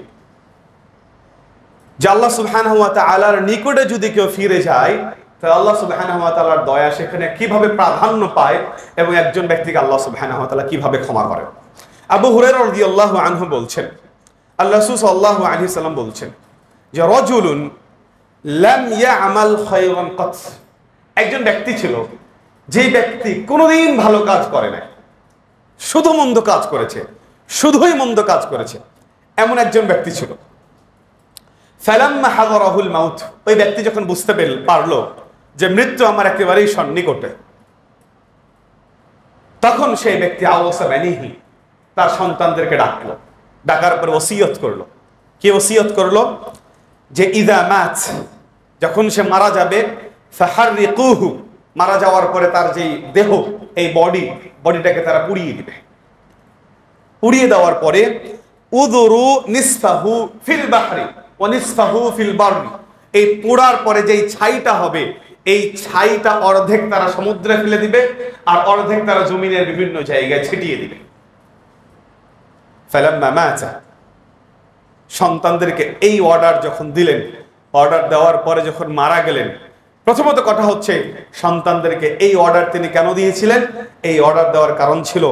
যে আল্লাহ সুবহানাহু ওয়া তাআলার নিকটে যদি কেউ ফিরে যায় তাহলে আল্লাহ সুবহানাহু ওয়া তাআলার দয়া সেখানে কিভাবে প্রাধান্য পায় এবং একজন ব্যক্তিকে আল্লাহ সুবহানাহু ওয়া তাআলা কিভাবে ক্ষমা করেন। আবু হুরায়রা রাদিয়াল্লাহু আনহু বলছেন, আল্লাহ রাসূল সাল্লাল্লাহু আলাইহি সাল্লাম বলছেন যে রাজুলুন লাম ইয়ামাল খায়রান কাত, একজন ব্যক্তি ছিল যে ব্যক্তি কোনোদিন ভালো কাজ করে নাই, শুধু মন্দ কাজ করেছে, শুধুই মন্দ কাজ করেছে, এমন একজন ব্যক্তি ছিল। ফালাম্মা হাদারাহুল মাউত, ওই ব্যক্তি যখন বুঝতে পারলো যে মৃত্যু আমার একেবারেই সন্নিকটে, তখন সেই ব্যক্তি আওয়াসা বানিহি, তার সন্তানদেরকে ডাকলো, ডাকার পর ওসিয়ত করলো। কি ওসিয়ত করলো? যে ইদা মাত, যখন সে মারা যাবে, ফাহাররিকুহু, মারা যাওয়ার পরে তার যেই দেহ, এই বডিটাকে তারা পুড়িয়ে দিবে। পুড়িয়ে দেওয়ার পরে উদুরু নিসফাহু ফিল বাহরি ওয়া নিসফাহু ফিল বাররি, এই পোড়ার পরে যেই ছাইটা হবে এই ছাইটা অর্ধেক তারা সমুদ্রে ফেলে দিবে, আর অর্ধেক তারা জমিনের বিভিন্ন জায়গায় ছিটিয়ে দিবে। ফালাম্মা মাতা, সন্তানদেরকে এই অর্ডার যখন দিলেন, অর্ডার দেওয়ার পরে যখন মারা গেলেন, প্রথমত কথা হচ্ছে সন্তানদেরকে এই অর্ডার তিনি কেন দিয়েছিলেন? এই অর্ডার দেওয়ার কারণ ছিল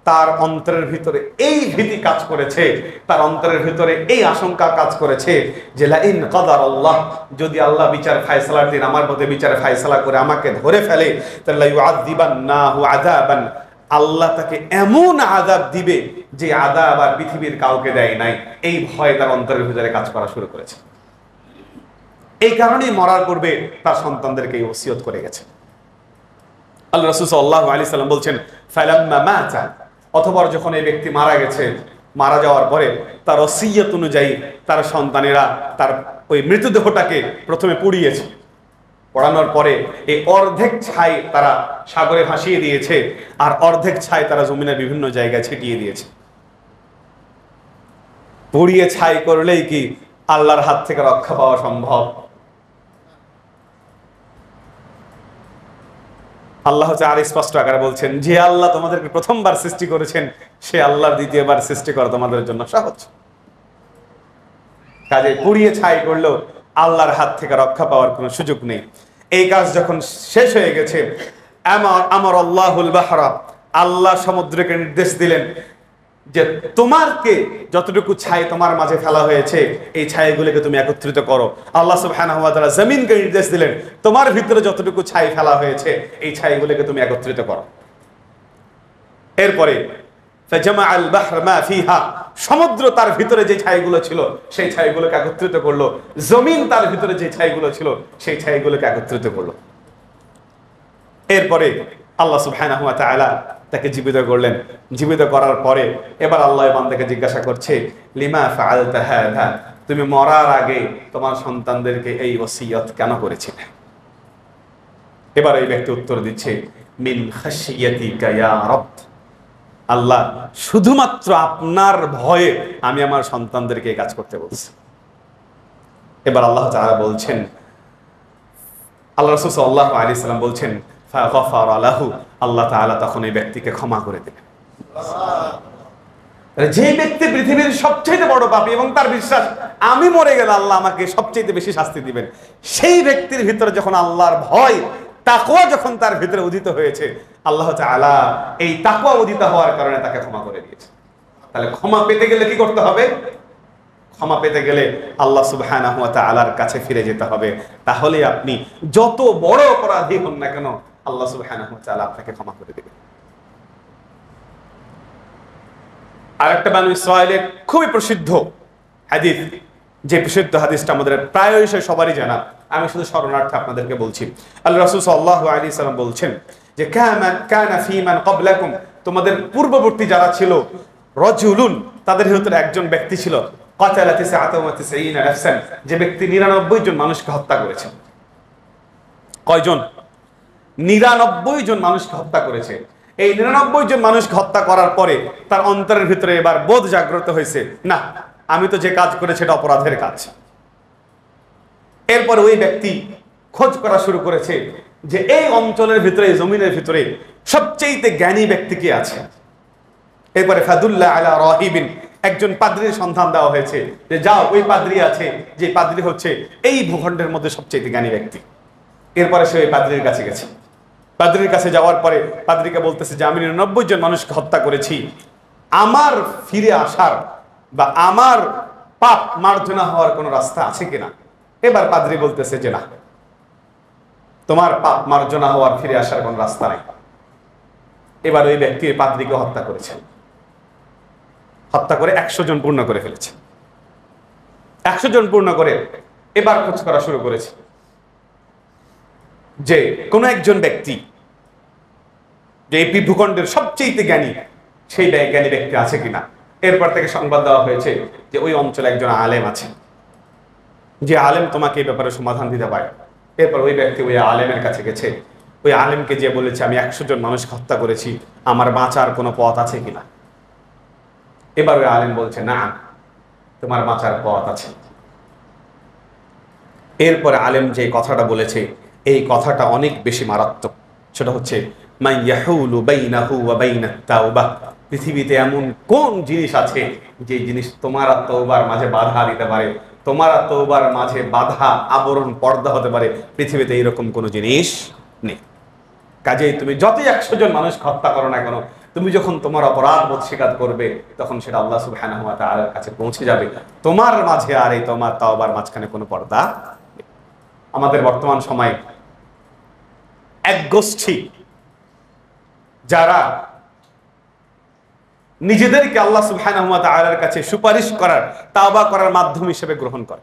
তার অন্তরের ভিতরে এই ভীতি কাজ করেছে, তার অন্তরের ভিতরে এই আশঙ্কা কাজ করেছে যে লাইন কাদার আল্লাহ, যদি আল্লাহ বিচার ফায়সালার দিন আমার মধ্যে বিচার ফায়সালা করে আমাকে ধরে ফেলে, তাহলে ইউআযযিবান্নাহু আযাবান, আল্লাহ তাকে এমন আযাব দিবে যে আযাব আর পৃথিবীর কাউকে দেয় নাই। এই ভয় তার অন্তরের ভিতরে কাজ করা শুরু করেছে। এই কারণেই মরার পূর্বে তার সন্তানদেরকে এই ওসিয়ত করে গেছে। আল্লাহ রাসূল সাল্লাল্লাহু আলাইহি সাল্লাম বলছেন ফালাম্মা মাতা, অতঃপর যখন এই ব্যক্তি মারা গেছে, মারা যাওয়ার পরে তার ওসিয়ত অনুযায়ী তার সন্তানেরা তার ওই মৃতদেহটাকে প্রথমে পুড়িয়েছে। পোড়ানোর পরে এই অর্ধেক ছাই তারা সাগরে ভাসিয়ে দিয়েছে, আর অর্ধেক ছাই তারা জমিনের বিভিন্ন জায়গায় ছিটিয়ে দিয়েছে। পুড়িয়ে ছাই করলেই কি আল্লাহর হাত থেকে রক্ষা পাওয়া সম্ভব? আল্লাহ আর স্পষ্ট আকারে বলছেন, যে আল্লাহ তোমাদেরকে প্রথমবার সৃষ্টি করেছেন সে আল্লাহর দ্বিতীয়বার সৃষ্টি করা তোমাদের জন্য সহজ। কাজে পুড়িয়ে ছাই করলেও আল্লাহর হাত থেকে রক্ষা পাওয়ার কোনো সুযোগ নেই। এই কাজ যখন শেষ হয়ে গেছে, আমার আল্লাহুল বাহরা, আল্লাহ সমুদ্রকে নির্দেশ দিলেন যে তোমারকে যতটুকু ছাই তোমার মাঝে ফেলা হয়েছে এই ছাইগুলোকে তুমি একত্রিত করো। আল্লাহ সুবহানাহু ওয়া তাআলা জমিনকে নির্দেশ দিলেন তোমার ভিতরে যতটুকু ছাই ফেলা হয়েছে এই ছাইগুলোকে তুমি একত্রিত করো। এরপরে ফাজামাআল বাহর মা ফিহা, সমুদ্র তার ভিতরে যে ছাইগুলো ছিল সেই ছাইগুলোকে একত্রিত করলো, জমিন তার ভিতরে যে ছাইগুলো ছিল সেই ছাইগুলোকে একত্রিত করলো। এরপরে আল্লাহ সুবহানাহু ওয়া তাআলা তাকে জীবিত করলেন। জীবিত করার পরে এবার আল্লাহ বান্দাকে জিজ্ঞাসা করছে, লিমা ফাআলতা হাযা, তুমি মরার আগে তোমার সন্তানদেরকে এই ওসিয়ত কেন করেছিলে? এবার এই ব্যক্তি উত্তর দিচ্ছে, মিন খাশিয়াতিকা ইয়া রব, আল্লাহ শুধুমাত্র আপনার ভয়ে আমি আমার সন্তানদেরকে এই কাজ করতে বলছি। এবার আল্লাহ তাআলা বলছেন, আল্লাহ রাসূল সাল্লাল্লাহু আলাইহি সাল্লাম বলছেন ফাগাফারা লাহু, আল্লাহ তাআলা তখন এই ব্যক্তিকে ক্ষমা করে দিলেন। যে ব্যক্তি পৃথিবীর সবচেয়ে বড় পাপী এবং তার বিশ্বাস আমি মরে গেলে আল্লাহ আমাকে সবচেয়ে বেশি শাস্তি দিবেন, সেই ব্যক্তির ভিতরে যখন আল্লাহর ভয় তাকওয়া যখন তার ভিতরে উদিত হয়েছে, আল্লাহ তাআলা এই তাকওয়া উদিত হওয়ার কারণে তাকে ক্ষমা করে দিয়েছে। তাহলে ক্ষমা পেতে গেলে কি করতে হবে? ক্ষমা পেতে গেলে আল্লাহ সুবহানাহু ওয়া তাআলার কাছে ফিরে যেতে হবে। তাহলে আপনি যত বড় অপরাধী হন না কেন আল্লাহ সুবহানাহু ওয়া তাআলা আপনাকে ক্ষমা করে দেবেন। আরেকটা বানু ইসরাঈলের খুবই প্রসিদ্ধ হাদিস, যে প্রসিদ্ধ হাদিসটা আমাদের প্রায়শই সবারই জানা, আমি শুধু স্মরণার্থে আপনাদেরকে বলছি। আল্লাহ রাসূল সাল্লাল্লাহু আলাইহি সাল্লাম বলছেন যে কানা ফী মান ক্বাবলাকুম, তোমাদের পূর্ববর্তী যারা ছিল, রাজুলুন, তাদের ভিতরে একজন ব্যক্তি ছিল, কাতালা 99 নাফসান, যে ব্যক্তি 99 জন মানুষকে হত্যা করেছে। কয়জন? 99 জন মানুষকে হত্যা করেছে। এই 99 জন মানুষকে হত্যা করার পরে তার অন্তরের ভিতরে এবার বোধ জাগ্রত হয়েছে, না আমি তো যে কাজ করেছি এটা অপরাধের কাজ। এরপর ওই ব্যক্তি খোঁজ করা শুরু করেছে যে এই অঞ্চলের ভিতরে, জমিনের ভিতরে সবচেয়ে জ্ঞানী ব্যক্তি কে আছে। এরপরে ফাদুল্লাহ আলা রাহিবিন, একজন পাদ্রীর সন্ধান দেওয়া হয়েছে যে যাও ওই পাদ্রী আছে, যে পাদ্রী হচ্ছে এই ভূখণ্ডের মধ্যে সবচেয়ে জ্ঞানী ব্যক্তি। এরপরে সে ওই পাদ্রীর কাছে গেছে। পাদ্রীর কাছে যাওয়ার পরে পাদ্রীকে বলতেছে যে আমি 99 জন মানুষকে হত্যা করেছি, আমার ফিরে আসার বা আমার পাপ মার্জনা হওয়ার কোনো রাস্তা আছে কিনা। এবার পাদ্রী বলতেছে যে না, তোমার পাপ মার্জনা হওয়ার ফিরে আসার কোনো রাস্তা নাই। এবার ওই ব্যক্তি পাদ্রীকে হত্যা করেছে, হত্যা করে 100 জন পূর্ণ করে ফেলেছে। 100 জন পূর্ণ করে এবার খোঁজ করা শুরু করেছে যে কোন একজন ব্যক্তি যে এই ভূখণ্ডের সবচেয়ে জ্ঞানী, সেই জ্ঞানী ব্যক্তি আছে কিনা। এরপর থেকে সংবাদ দেওয়া হয়েছে যে ওই অঞ্চলে একজন আলেম আছে, যে আলেম তোমাকে এই ব্যাপারে সমাধান দিতে পারে। এরপর ওই ব্যক্তি ওই আলেমের কাছে গেছে, ওই আলেমকে যে বলেছে আমি 100 জন মানুষকে হত্যা করেছি, আমার বাঁচার কোনো পথ আছে কিনা। এবার ওই আলেম বলছে না, তোমার বাঁচার পথ আছে। এরপরে আলেম যে কথাটা বলেছে এই কথাটা অনেক বেশি মারাত্মক। সেটা হচ্ছে মান ইয়াহুলু বাইনাহু ওয়া বাইনাত তাওবাহ, পৃথিবীতে এমন কোন জিনিস আছে যে জিনিস তোমার আর তওবার মাঝে বাধা দিতে পারে, তোমার আর তওবার মাঝে বাধা, আবরণ, পর্দা হতে পারে? পৃথিবীতে এরকম কোনো জিনিস নেই। কাজেই তুমি যতই 100 জন মানুষ হত্যা করো না কেন, তুমি যখন তোমার অপরাধ বোধ স্বীকার করবে, তখন সেটা আল্লাহ সুবহানাহু ওয়া তাআলার কাছে পৌঁছে যাবে। তোমার মাঝে আর এই তোমার তাওবার মাঝখানে কোনো পর্দা নেই। আমাদের বর্তমান সময়ে এক গোষ্ঠী যারা নিজেদেরকে আল্লাহ সুবহানাহু ওয়া তাআলার কাছে সুপারিশ করার, তাওবা করার মাধ্যম হিসেবে গ্রহণ করে।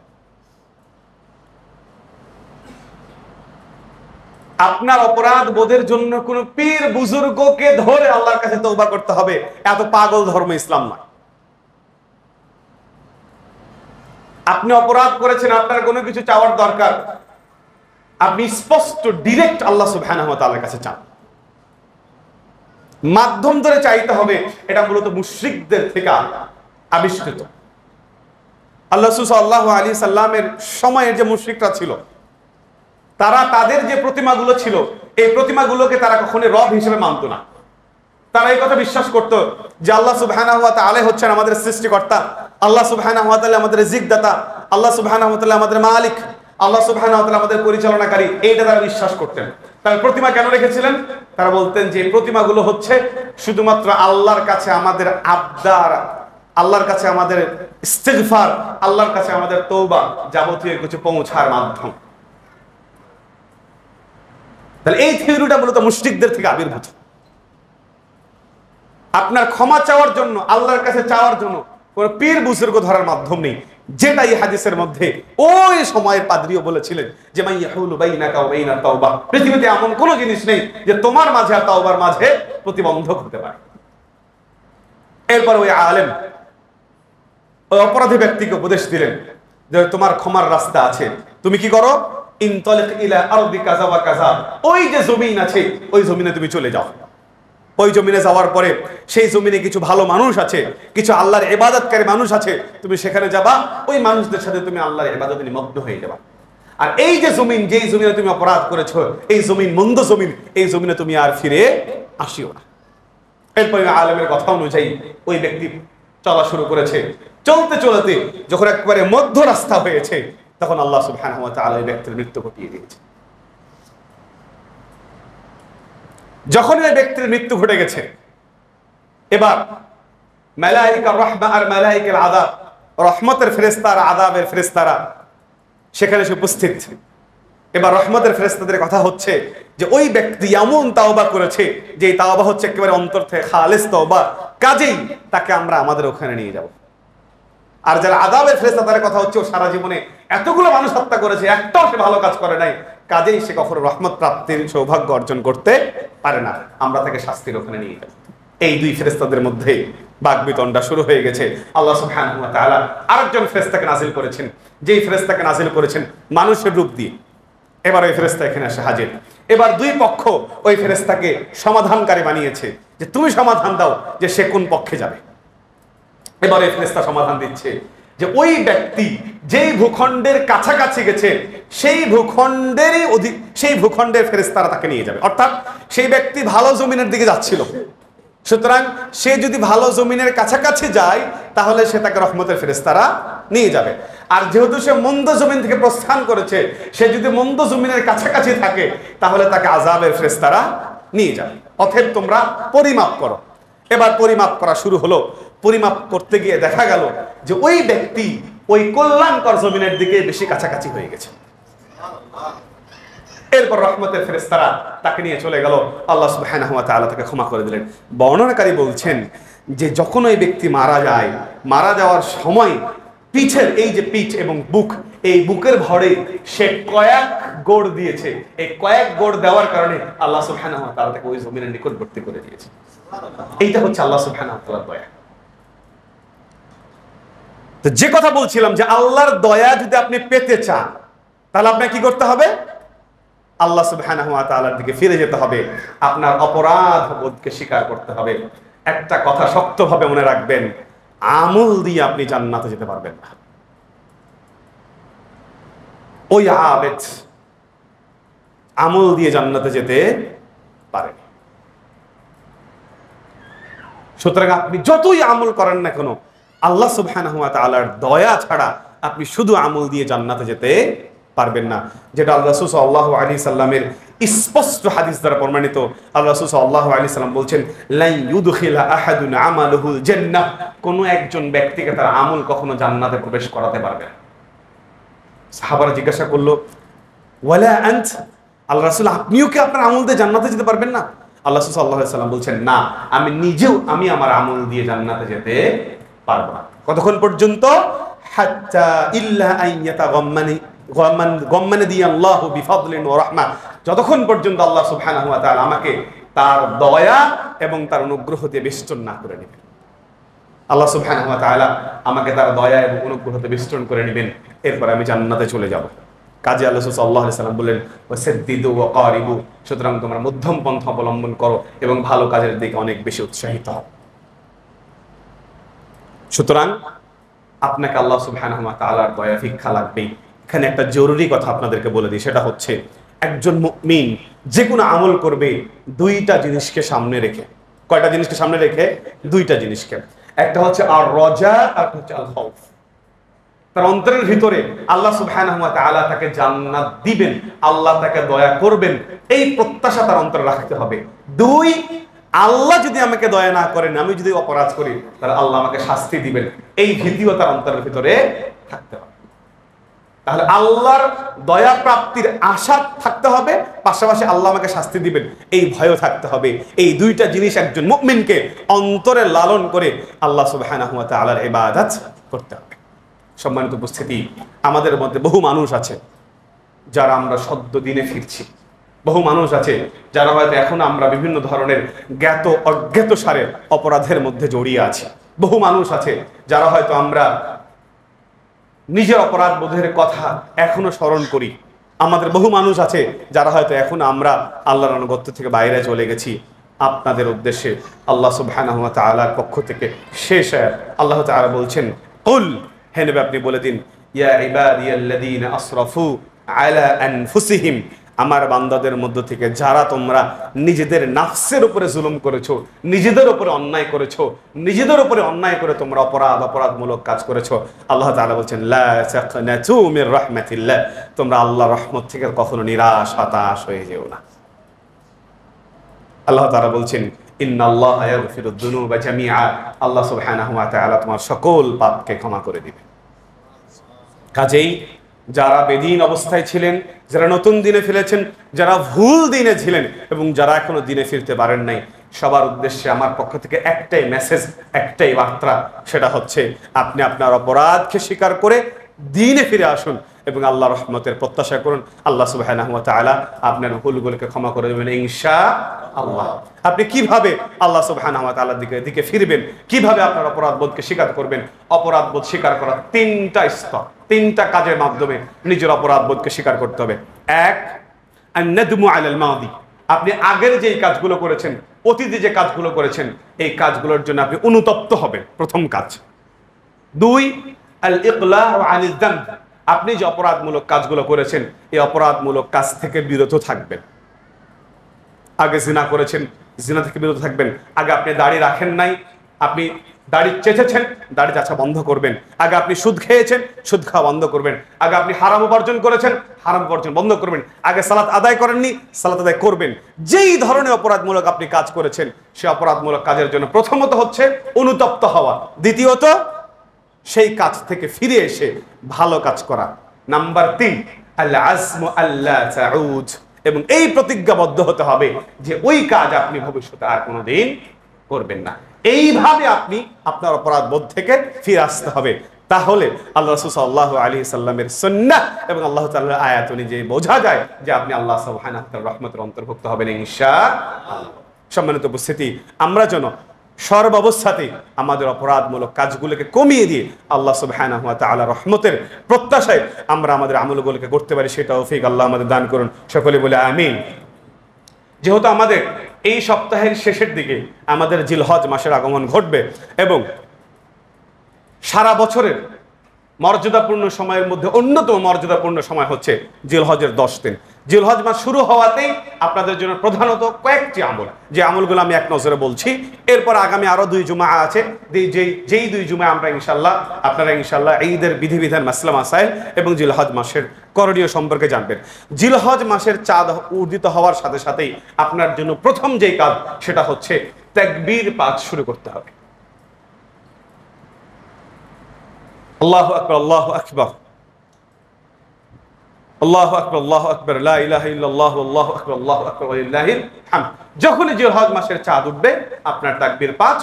আপনার অপরাধ বোধের জন্য কোন পীর বুজুর্গকে ধরে আল্লাহর কাছে তওবা করতে হবে, এত পাগল ধর্ম ইসলাম নয়। আপনি অপরাধ করেছেন, আপনার কোনো কিছু চাওয়ার দরকার, আপনি স্পষ্ট ডিরেক্ট আল্লাহ সুবহানাহু ওয়া তাআলার কাছে চান। মাধ্যম ধরে চাইতে হবে, এটা মূলত মুশরিকদের থেকে আবিষ্কৃত। আল্লাহ সাল্লাল্লাহু আলাইহি সাল্লামের সময়ের যে মুশরিকরা ছিল, তারা তাদের যে প্রতিমাগুলো ছিল, এই প্রতিমাগুলোকে তারা কখনোই রব হিসেবে মানত না। তারা এই কথা বিশ্বাস করত যে আল্লাহ সুবহানাহু ওয়া তাআলা হচ্ছেন আমাদের সৃষ্টিকর্তা, আল্লাহ সুবহানাহু ওয়া তাআলা আমাদের রিজিকদাতা, আল্লাহ সুবহানাহু ওয়া তাআলা আমাদের মালিক, আল্লাহ সুবহানাহু ওয়া তাআলা আমাদের পরিচালনাকারী। এইটা তারা বিশ্বাস করতেন। তারা প্রতিমা কেন রেখেছিলেন? তারা বলতেন যে প্রতিমাগুলো হচ্ছে শুধুমাত্র আল্লাহর কাছে আমাদের আবদার, আল্লাহর কাছে আমাদের ইস্তিগফার, আল্লাহর কাছে আমাদের তওবা, যাবতীয় কিছু পৌঁছার মাধ্যম। তাহলে এই থিওরিটা মূলত মুশরিকদের থেকে আবির্ভূত। আপনার ক্ষমা চাওয়ার জন্য, আল্লাহর কাছে চাওয়ার জন্য কোন পীর বুজুর্গ ধরার মাধ্যম নেই, যেটা এই হাদিসের মধ্যে ওই সময়ের পাদ্রীও বলেছিলেন যে মান ইয়াহুলু বাইনাকা ওয়া বাইনাত তাওবা, পৃথিবীতে এমন কোন জিনিস নেই যে তোমার মাঝে আর তাওবার মাঝে প্রতিবন্ধক হতে পারে। এরপর ওই আলেম ওই অপরাধী ব্যক্তিকে উপদেশ দিলেন যে তোমার ক্ষমার রাস্তা আছে, তুমি কি করো? ইনতালিক ইলা আরদি কাযা ওয়া কাযা, ওই যে জমিন আছে ওই জমিনে তুমি চলে যাও। ওই জমিনে যাওয়ার পরে সেই জমিনে কিছু ভালো মানুষ আছে, কিছু আল্লাহর ইবাদতকারী মানুষ আছে, তুমি সেখানে যাবা, ওই মানুষদের সাথে তুমি আল্লাহর ইবাদতে নিমগ্ন হয়ে যাবা। আর এই যে জমিন, যেই জমিনে তুমি অপরাধ করেছো, এই জমিন মন্দ জমিন, এই জমিনে তুমি আর ফিরে আসিও না। এরপরে আলেমের কথা অনুযায়ী ওই ব্যক্তি চলা শুরু করেছে। চলতে চলতে যখন একবারে মধ্য রাস্তা হয়েছে, তখন আল্লাহ সুবহানাহু ওয়া তাআলা ওই ব্যক্তির মৃত্যু ঘটিয়ে দিয়েছে। যখন ওই ব্যক্তির মৃত্যু ঘটে গেছে, এবার মালায়েকার রাহমা আর মালায়েকাল আযাব, রহমতের ফেরেশতারা, আযাবের ফেরেশতারা সেখানে এসে উপস্থিত। এবার রহমতের ফেরেশতাদের কথা হচ্ছে যে ওই ব্যক্তি এমন তাওবা করেছে যে তাওবা হচ্ছে একেবারে অন্তর থেকে খালেস তাওবা, কাজেই তাকে আমরা আমাদের ওখানে নিয়ে যাব। আর যারা আযাবের ফেরেশতা, তাদের কথা হচ্ছে ও সারা জীবনে এতগুলো মানুষ হত্যা করেছে, একটাও সে ভালো কাজ করে নাই, কাজেই সে কখনো রহমত প্রাপ্তির সৌভাগ্য অর্জন করতে পারে না, আমরা তাকে শাস্তির ওখানে নিয়ে যাব। এই দুই ফেরেশতাদের মধ্যে বাকবিতণ্ডা শুরু হয়ে গেছে। আল্লাহ সুবহানাহু ওয়া তাআলা আরেকজন ফেরেশতাকে নাজিল করেছেন, যেই ফেরেশতাকে নাজিল করেছেন মানুষের রূপ দিয়ে। এবার ওই ফেরেশতা এখানে এসে হাজির। এবার দুই পক্ষ ওই ফেরেশতাকে সমাধানকারী বানিয়েছে যে তুমি সমাধান দাও যে সে কোন পক্ষে যাবে। এবারে ফেরেশতা সমাধান দিচ্ছে যে ওই ব্যক্তি যেই ভূখণ্ডের কাছাকাছি গেছে, সেই ভূখণ্ডের ফেরেশতারা তাকে নিয়ে যাবে। অর্থাৎ সেই ব্যক্তি ভালো জমিনের দিকে যাচ্ছিল, সুতরাং সে যদি ভালো জমিনের কাছাকাছি যায় তাহলে সে তাকে রহমতের ফেরেশতারা নিয়ে যাবে। আর যেহেতু সে মন্দ জমিন থেকে প্রস্থান করেছে, সে যদি মন্দ জমিনের কাছাকাছি থাকে তাহলে তাকে আযাবের ফেরেশতারা নিয়ে যাবে। অতএব তোমরা পরিমাপ করো। এবার পরিমাপ করা শুরু হলো। পরিমাপ করতে গিয়ে দেখা গেল যে ওই ব্যক্তি ওই কল্যাণকর জমিনের দিকে বেশি কাছাকাছি হয়ে গেছে। এরপর রহমতের ফেরেশতারা তাকে নিয়ে চলে গেল, আল্লাহ সুবহানাহু ওয়া তাআলা তাকে ক্ষমা করে দিলেন। বর্ণনাকারী বলছেন যে যখন ওই ব্যক্তি মারা যায়, মারা যাওয়ার সময় পিঠের এই যে পিঠ এবং বুক, এই বুকের ভরে সে কয়েক গোড় দিয়েছে। এই কয়েক গোড় দেওয়ার কারণে আল্লাহ সুবহানাহু ওয়া তাআলা তাকে ওই জমিনের নিকটবর্তী করে দিয়েছে। এইটা হচ্ছে আল্লাহ সুবহানাহু ওয়া তাআলার দয়া। তো যে কথা বলছিলাম যে আল্লাহর দয়া যদি আপনি পেতে চান তাহলে আপনাকে কি করতে হবে? আল্লাহ সুবহানাহু ওয়া তাআলার দিকে ফিরে যেতে হবে, আপনার অপরাধ বোধকে স্বীকার করতে হবে। একটা কথা শক্তভাবে মনে রাখবেন, আমল দিয়ে আপনি জান্নাতে যেতে পারবেন না। ওই আবেদ আমল দিয়ে জান্নাতে যেতে পারেন। সুতরাং আপনি যতই আমল করেন না কেন, আল্লাহ সুবহানাহু ওয়া তাআলার দয়া ছাড়া আপনি শুধু আমল দিয়ে জান্নাতে যেতে পারবেন না, যেটা আল্লাহ রাসূল সাল্লাল্লাহু আলাইহি সাল্লামের স্পষ্ট হাদিস দ্বারা প্রমাণিত। আল্লাহ রাসূল সাল্লাল্লাহু আলাইহি সাল্লাম বলছেন, লা ইউদখিলা আহাদুন আমালুহুল জান্নাহ, কোন একজন ব্যক্তিকে তার আমল কখনো জান্নাতে প্রবেশ করাতে পারবে না। সাহাবারা জিজ্ঞাসা করলো, ওয়ালা আনত, আল্লাহ রাসূল আপনিও কি আপনার আমল দিয়ে জান্নাতে যেতে পারবেন না? আল্লাহ রাসূল সাল্লাল্লাহু আলাইহি সাল্লাম বলছেন, না, আমি নিজেও আমার আমল দিয়ে জান্নাতে যেতে পারবো না। কতক্ষণ পর্যন্ত? হাত্তা ইল্লা আন ইয়াতাগাম্মানি গাম্মানি দিয়াল্লাহু বিফাদলিন ওয়া রাহমা, যতক্ষণ পর্যন্ত আল্লাহ সুবহানাহু ওয়া তাআলা আমাকে তার দয়া এবং তার অনুগ্রহ দিয়ে বেষ্টন না করে নেবেন। আল্লাহ সুবহানাহু ওয়া তাআলা আমাকে তার দয়া এবং অনুগ্রহতে বেষ্টন করে নেবেন, এরপর আমি জান্নাতে চলে যাব। কাজে আল্লাহ সাল্লাল্লাহু আলাইহি সাল্লাম বললেন, ওয়াসাদ্দিদু ওয়া কারিবু, সুতরাং তোমরা মধ্যম পন্থা অবলম্বন করো এবং ভালো কাজের দিকে অনেক বেশি উৎসাহিত হও। সুতরাং আপনাকে আল্লাহ সুবহানাহু ওয়া তাআলার দয়া ভিক্ষা লাগবেই। এখানে একটা জরুরি কথা আপনাদেরকে বলে দিই, সেটা হচ্ছে একজন মুমিন যে কোনো আমল করবে দুইটা জিনিসকে সামনে রেখে। কয়টা জিনিসকে সামনে রেখে? দুইটা জিনিসকে। একটা হচ্ছে আর রজা, আর হচ্ছে আল খাউফ। তার অন্তরের ভিতরে আল্লাহ সুবহানাহু ওয়া তাআলা তাকে জান্নাত দিবেন, আল্লাহ তাকে দয়া করবেন, এই প্রত্যাশা তার অন্তরে রাখতে হবে। দুই, আল্লাহ যদি আমাকে দয়া না করেন, আমি যদি অপরাধ করি, তাহলে আল্লাহ আমাকে শাস্তি দিবেন, এই ভীতিও তার অন্তরের ভিতরে থাকতে হবে। তাহলে আল্লাহর দয়া প্রাপ্তির আশা থাকতে হবে, পাশাপাশি আল্লাহ আমাকে শাস্তি দিবেন এই ভয়ও থাকতে হবে। এই দুইটা জিনিস একজন মুমিনকে অন্তরে লালন করে আল্লাহ সুবহানাহু ওয়া তাআলার ইবাদত করতে হবে। সম্মানিত উপস্থিতি, আমাদের মধ্যে বহু মানুষ আছে যারা আমরা সদ্য দিনে ফিরছি, বহু মানুষ আছে যারা হয়তো এখন আমরা বিভিন্ন ধরনের জ্ঞাত অজ্ঞাত সারে অপরাধের মধ্যে জড়িয়ে আছি। বহু মানুষ আছে যারা হয়তো আমরা নিজের অপরাধ বোধের কথা এখনো স্মরণ করি। আমাদের বহু মানুষ আছে যারা হয়তো এখন আমরা আল্লাহর আনুগত্য থেকে বাইরে চলে গেছি। আপনাদের উদ্দেশ্যে আল্লাহ সুবহানাহু ওয়া তাআলার পক্ষ থেকে শেষ আয়াত, আল্লাহ তাআলা বলছেন, কুল, হে নবী আপনি বলে দিন, ইয়া ইবাদিয়াল্লাযীনা আসরাফু আলা আনফুসিহিম, আমার বান্দাদের মধ্য থেকে যারা তোমরা নিজেদের নাফসের উপরে জুলুম করেছো, নিজেদের উপরে অন্যায় করেছো, নিজেদের উপরে অন্যায় করে তোমরা অপরাধমূলক কাজ করেছো, আল্লাহ তাআলা বলছেন, লা তাকনাতু মির রাহমাতিল্লাহ, তোমরা আল্লাহর রহমত থেকে কখনো নিরাশ হতাশ হয়ে যেও না। আল্লাহ তাআলা বলছেন, ইন্নাল্লাহা ইয়াগফিরুদ যুনুবা জামিআ, আল্লাহ সুবহানাহু ওয়া তাআলা তোমার সকল পাপকে ক্ষমা করে দিবেন। কাজেই যারা বেদিন অবস্থায় ছিলেন, যারা নতুন দিনে ফিরেছেন, যারা ভুল দিনে ছিলেন এবং যারা এখনো দিনে ফিরতে পারেন নাই, সবার উদ্দেশ্যে আমার পক্ষ থেকে একটাই মেসেজ, একটাই বার্তা, সেটা হচ্ছে আপনি আপনার অপরাধকে স্বীকার করে দিনে ফিরে আসুন এবং আল্লাহ রহমতের প্রত্যাশা করুন। আল্লাহ সুবহানাহু ওয়া তাআলা আপনার ভুলগুলোকে ক্ষমা করে দেবেন ইনশাআল্লাহ। আপনি কিভাবে আল্লাহ সুবহানাহু ওয়া তাআলার দিকে ফিরবেন, কিভাবে আপনার অপরাধ বোধকে স্বীকার করবেন? অপরাধ বোধ স্বীকার করার তিনটা স্তর, তিনটা কাজের মাধ্যমে নিজের অপরাধ বোধকে স্বীকার করতে হবে। এক, আন-নাদমু আলাল মাদি, আপনি আগের যেই কাজগুলো করেছেন, অতীতে যে কাজগুলো করেছেন, এই কাজগুলোর জন্য আপনি অনুতপ্ত হবেন, প্রথম কাজ। দুই, আল-ইকলাউ আনিয যানব, আপনি যে অপরাধমূলক কাজগুলো করেছেন, এই অপরাধমূলক কাজ থেকে বিরত থাকবেন। আগে জিনা করেছেন, জিনা থেকে বিরত থাকবেন। আগে আপনি দাড়ি রাখেন নাই, আপনি দাড়ি চেঁচেছেন, দাড়ি চাচা বন্ধ করবেন। আগে আপনি সুদ খেয়েছেন, সুদ খাওয়া বন্ধ করবেন। আগে আপনি হারাম উপার্জন করেছেন, হারাম উপার্জন বন্ধ করবেন। আগে সালাত আদায় করেননি, সালাত আদায় করবেন। যেই ধরনের অপরাধমূলক আপনি কাজ করেছেন, সেই অপরাধমূলক কাজের জন্য প্রথমত হচ্ছে অনুতপ্ত হওয়া, দ্বিতীয়ত সেই কাজ থেকে ফিরে এসে ভালো কাজ করা। নাম্বার 3, আল আজমু আল্লা তাউদ, এবং এই প্রতিজ্ঞাবদ্ধ হতে হবে যে ওই কাজ আপনি ভবিষ্যতে আর কোনোদিন করবেন না। এইভাবে আপনি আপনার অপরাধ বোধ থেকে ফিরে আসতে হবে। তাহলে আল্লাহ রাসূল সাল্লাল্লাহু আলাইহি সাল্লামের সুন্নাহ এবং আল্লাহ তাআলার আয়াত অনুযায়ী বোঝা যায় যে আপনি আল্লাহ সুবহানাহু ওয়া তাআলার রহমতের অন্তর্ভুক্ত হবেন ইনশাআল্লাহ। সম্মানিত উপস্থিতি, আমরা যেন সর্বাবস্থাতেই আমাদের অপরাধমূলক কাজগুলোকে কমিয়ে দিয়ে আল্লাহ সুবহানাহু ওয়া তাআলা রহমতের প্রত্যাশায় আমরা আমাদের আমলগুলোকে করতে পারি, সেটা তৌফিক আল্লাহ আমাদের দান করুন। সকলে বলে আমিন। যেহেতু আমাদের এই সপ্তাহের শেষের দিকে আমাদের জিলহজ মাসের আগমন ঘটবে এবং সারা বছরের মর্যাদাপূর্ণ সময়ের মধ্যে অন্যতম মর্যাদাপূর্ণ সময় হচ্ছে জিলহজের 10 দিন। জিলহজ মাস শুরু হওয়াতেই আপনাদের জন্য প্রধানত কয়েকটি আমল, যে আমলগুলো আমি এক নজরে বলছি। এরপর আগামী আরো 2 জুমা আছে, যেই 2 জুমা আপনারা ইনশাল্লাহ ঈদের বিধিবিধান, মাসলা মাসাইল এবং জিলহজ মাসের করণীয় সম্পর্কে জানবেন। জিলহজ মাসের চাঁদ উদিত হওয়ার সাথে সাথেই আপনার জন্য প্রথম যেই কাজ সেটা হচ্ছে তাকবীর পাঠ শুরু করতে হবে। আল্লাহু আকবার, আল্লাহু আকবার, আল্লাহু আকবার, আল্লাহু আকবার, লা ইলাহা ইল্লাল্লাহু, আল্লাহু আকবার, আল্লাহু আকবার, ওয়ালিল্লাহিল হামদ। যখনই জিলহজ মাসের চাঁদ উঠবে আপনার তাকবীর পাঠ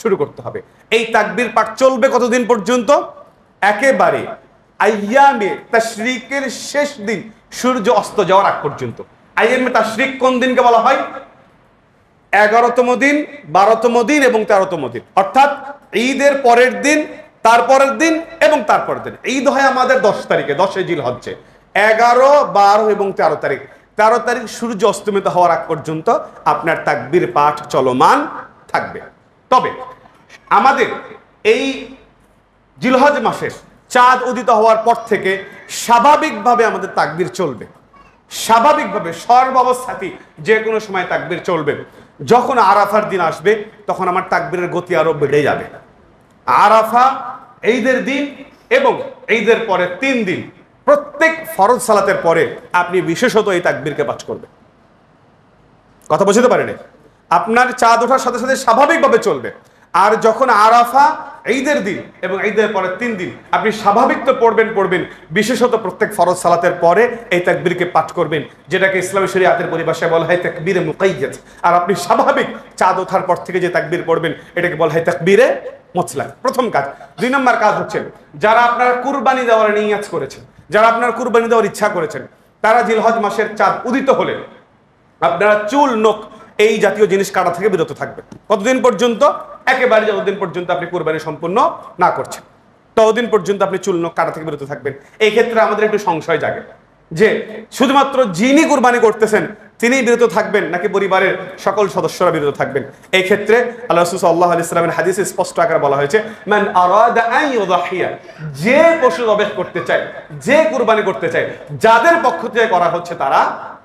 শুরু করতে হবে। এই তাকবীর পাঠ চলবে কতদিন পর্যন্ত? একেবারে আইয়ামে তাশরিকের শেষ দিন সূর্য অস্ত যাওয়ার আগ পর্যন্ত। আইয়ামে তাশরিক কোন দিনকে বলা হয়? 11তম দিন, 12তম দিন এবং 13তম দিন, অর্থাৎ ঈদের পরের দিন, তারপরের দিন এবং তারপরের দিন। ঈদ হয় আমাদের 10 তারিখে, 10 জিলহজ্জে। 11, 12 এবং 13 তারিখ, 13 তারিখ সূর্য অস্তমিত হওয়ার আগ পর্যন্ত আপনার তাকবীর পাঠ চলমান থাকবে। তবে আমাদের এই জিলহজ মাসের চাঁদ উদিত হওয়ার পর থেকে স্বাভাবিকভাবে আমাদের তাকবীর চলবে, স্বাভাবিকভাবে সর্বাবস্থাতেই যে কোনো সময় তাকবীর চলবে। যখন আরাফার দিন আসবে তখন আমার তাকবীরের গতি আরো বেড়ে যাবে। আরাফা, ঈদের দিন এবং ঈদের পরে 3 দিন প্রত্যেক ফরজ সালাতের পরে আপনি বিশেষত এই তাকবীরকে পাঠ করবেন। কথা বুঝতে পারেন? আপনার চাঁদ ওঠার সাথে সাথে স্বাভাবিকভাবে চলবে। আর যখন আরাফা, ঈদের দিন এবং ঈদের পরে 3 দিন আপনি স্বাভাবিক তো পড়বেন, বিশেষত প্রত্যেক ফরজ সালাতের পরে এই তাকবীরকে পাঠ করবেন, যেটাকে ইসলামী শরীয়তের পরিভাষায় বলা হয় তাকবীরে মুকাইয়াদ। আর আপনি স্বাভাবিক চাঁদ ওঠার পর থেকে যে তাকবীর পড়বেন এটাকে বলা হয় তাকবীরে মুতলাক। প্রথম কাজ। 2 নম্বর কাজ হচ্ছে, যারা আপনারা কুরবানি দেওয়ার নিয়াত করেছেন, যারা আপনারা কুরবানি দেওয়ার ইচ্ছা করেছেন, তারা জিলহজ মাসের চাঁদ উদিত হলে আপনারা চুল, নখ এই জাতীয় জিনিস কাটা থেকে বিরত থাকবেন। কতদিন পর্যন্ত? একেবারে যতদিন পর্যন্ত আপনি কুরবানি সম্পূর্ণ না করছেন ততদিন পর্যন্ত আপনি চুল, নখ কাটা থেকে বিরত থাকবেন। এই ক্ষেত্রে আমাদের একটু সংশয় জাগে যে শুধুমাত্র যিনি কুরবানি করতেছেন তিনিই বিরত থাকবেন নাকি পরিবারের সকল সদস্যরা বিরত থাকবেন। এই ক্ষেত্রে আল্লাহ রাসূল সাল্লাল্লাহু আলাইহি ওয়াসাল্লামের হাদিসে স্পষ্ট আকারে বলা হয়েছে, মান আরাদা আন ইউযাহিয়া, যে পশু জবাহ করতে চায়, যে কুরবানি করতে চায়, যাদের পক্ষ থেকে করা হচ্ছে তারা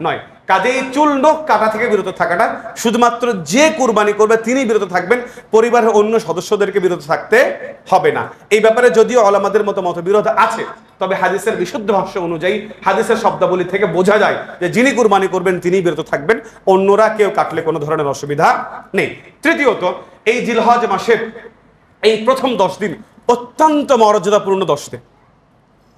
নয়। কাজেই চুল, নখ কাটা থেকে বিরত থাকাটা শুধুমাত্র যে কুরবানি করবে তিনি বিরত থাকবেন, পরিবারের অন্য সদস্যদেরকে বিরত থাকতে হবে না। এই ব্যাপারে যদিও উলামাদের মতবিরোধ আছে, তবে হাদিসের বিশুদ্ধ ভাষ্য অনুযায়ী হাদিসের শব্দাবলী থেকে বোঝা যায় যে যিনি কুরবানি করবেন তিনি বিরত থাকবেন, অন্যরা কেউ কাটলে কোনো ধরনের অসুবিধা নেই। তৃতীয়ত, এই জিলহজ মাসের এই প্রথম 10 দিন অত্যন্ত মর্যাদাপূর্ণ 10 দিন।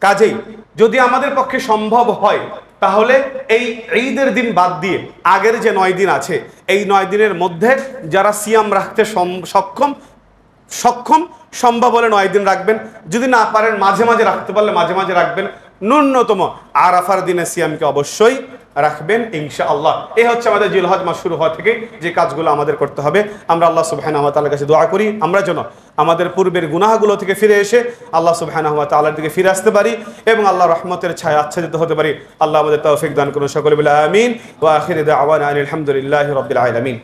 কাজেই যদি আমাদের পক্ষে সম্ভব হয় তাহলে এই ঈদের দিন বাদ দিয়ে আগের যে 9 দিন আছে এই 9 দিনের মধ্যে যারা সিয়াম রাখতে সক্ষম সম্ভব হলে 9 দিন রাখবেন। যদি না পারেন মাঝে মাঝে রাখতে পারলে মাঝে মাঝে রাখবেন। ন্যূনতম আরাফার দিনে সিয়ামকে অবশ্যই রাখবেন ইনশাআল্লাহ। এই হচ্ছে আমাদের জিলহজ মাস শুরু হওয়া থেকে যে কাজগুলো আমাদের করতে হবে। আমরা আল্লাহ সুবহানাহু ওয়া তাআলার কাছে দোয়া করি আমরা যেন আমাদের পূর্বের গুনাহগুলো থেকে ফিরে এসে আল্লাহ সুবহানাহু ওয়া তাআলার দিকে ফিরে আসতে পারি এবং আল্লাহর রহমতের ছায়া আচ্ছাদিত হতে পারি। আল্লাহ আমাদের তৌফিক দান করুন। সকলে বলে আমিন। ওয়া আখিরু দাওয়ানা আলহামদুলিল্লাহি রাব্বিল আলামিন।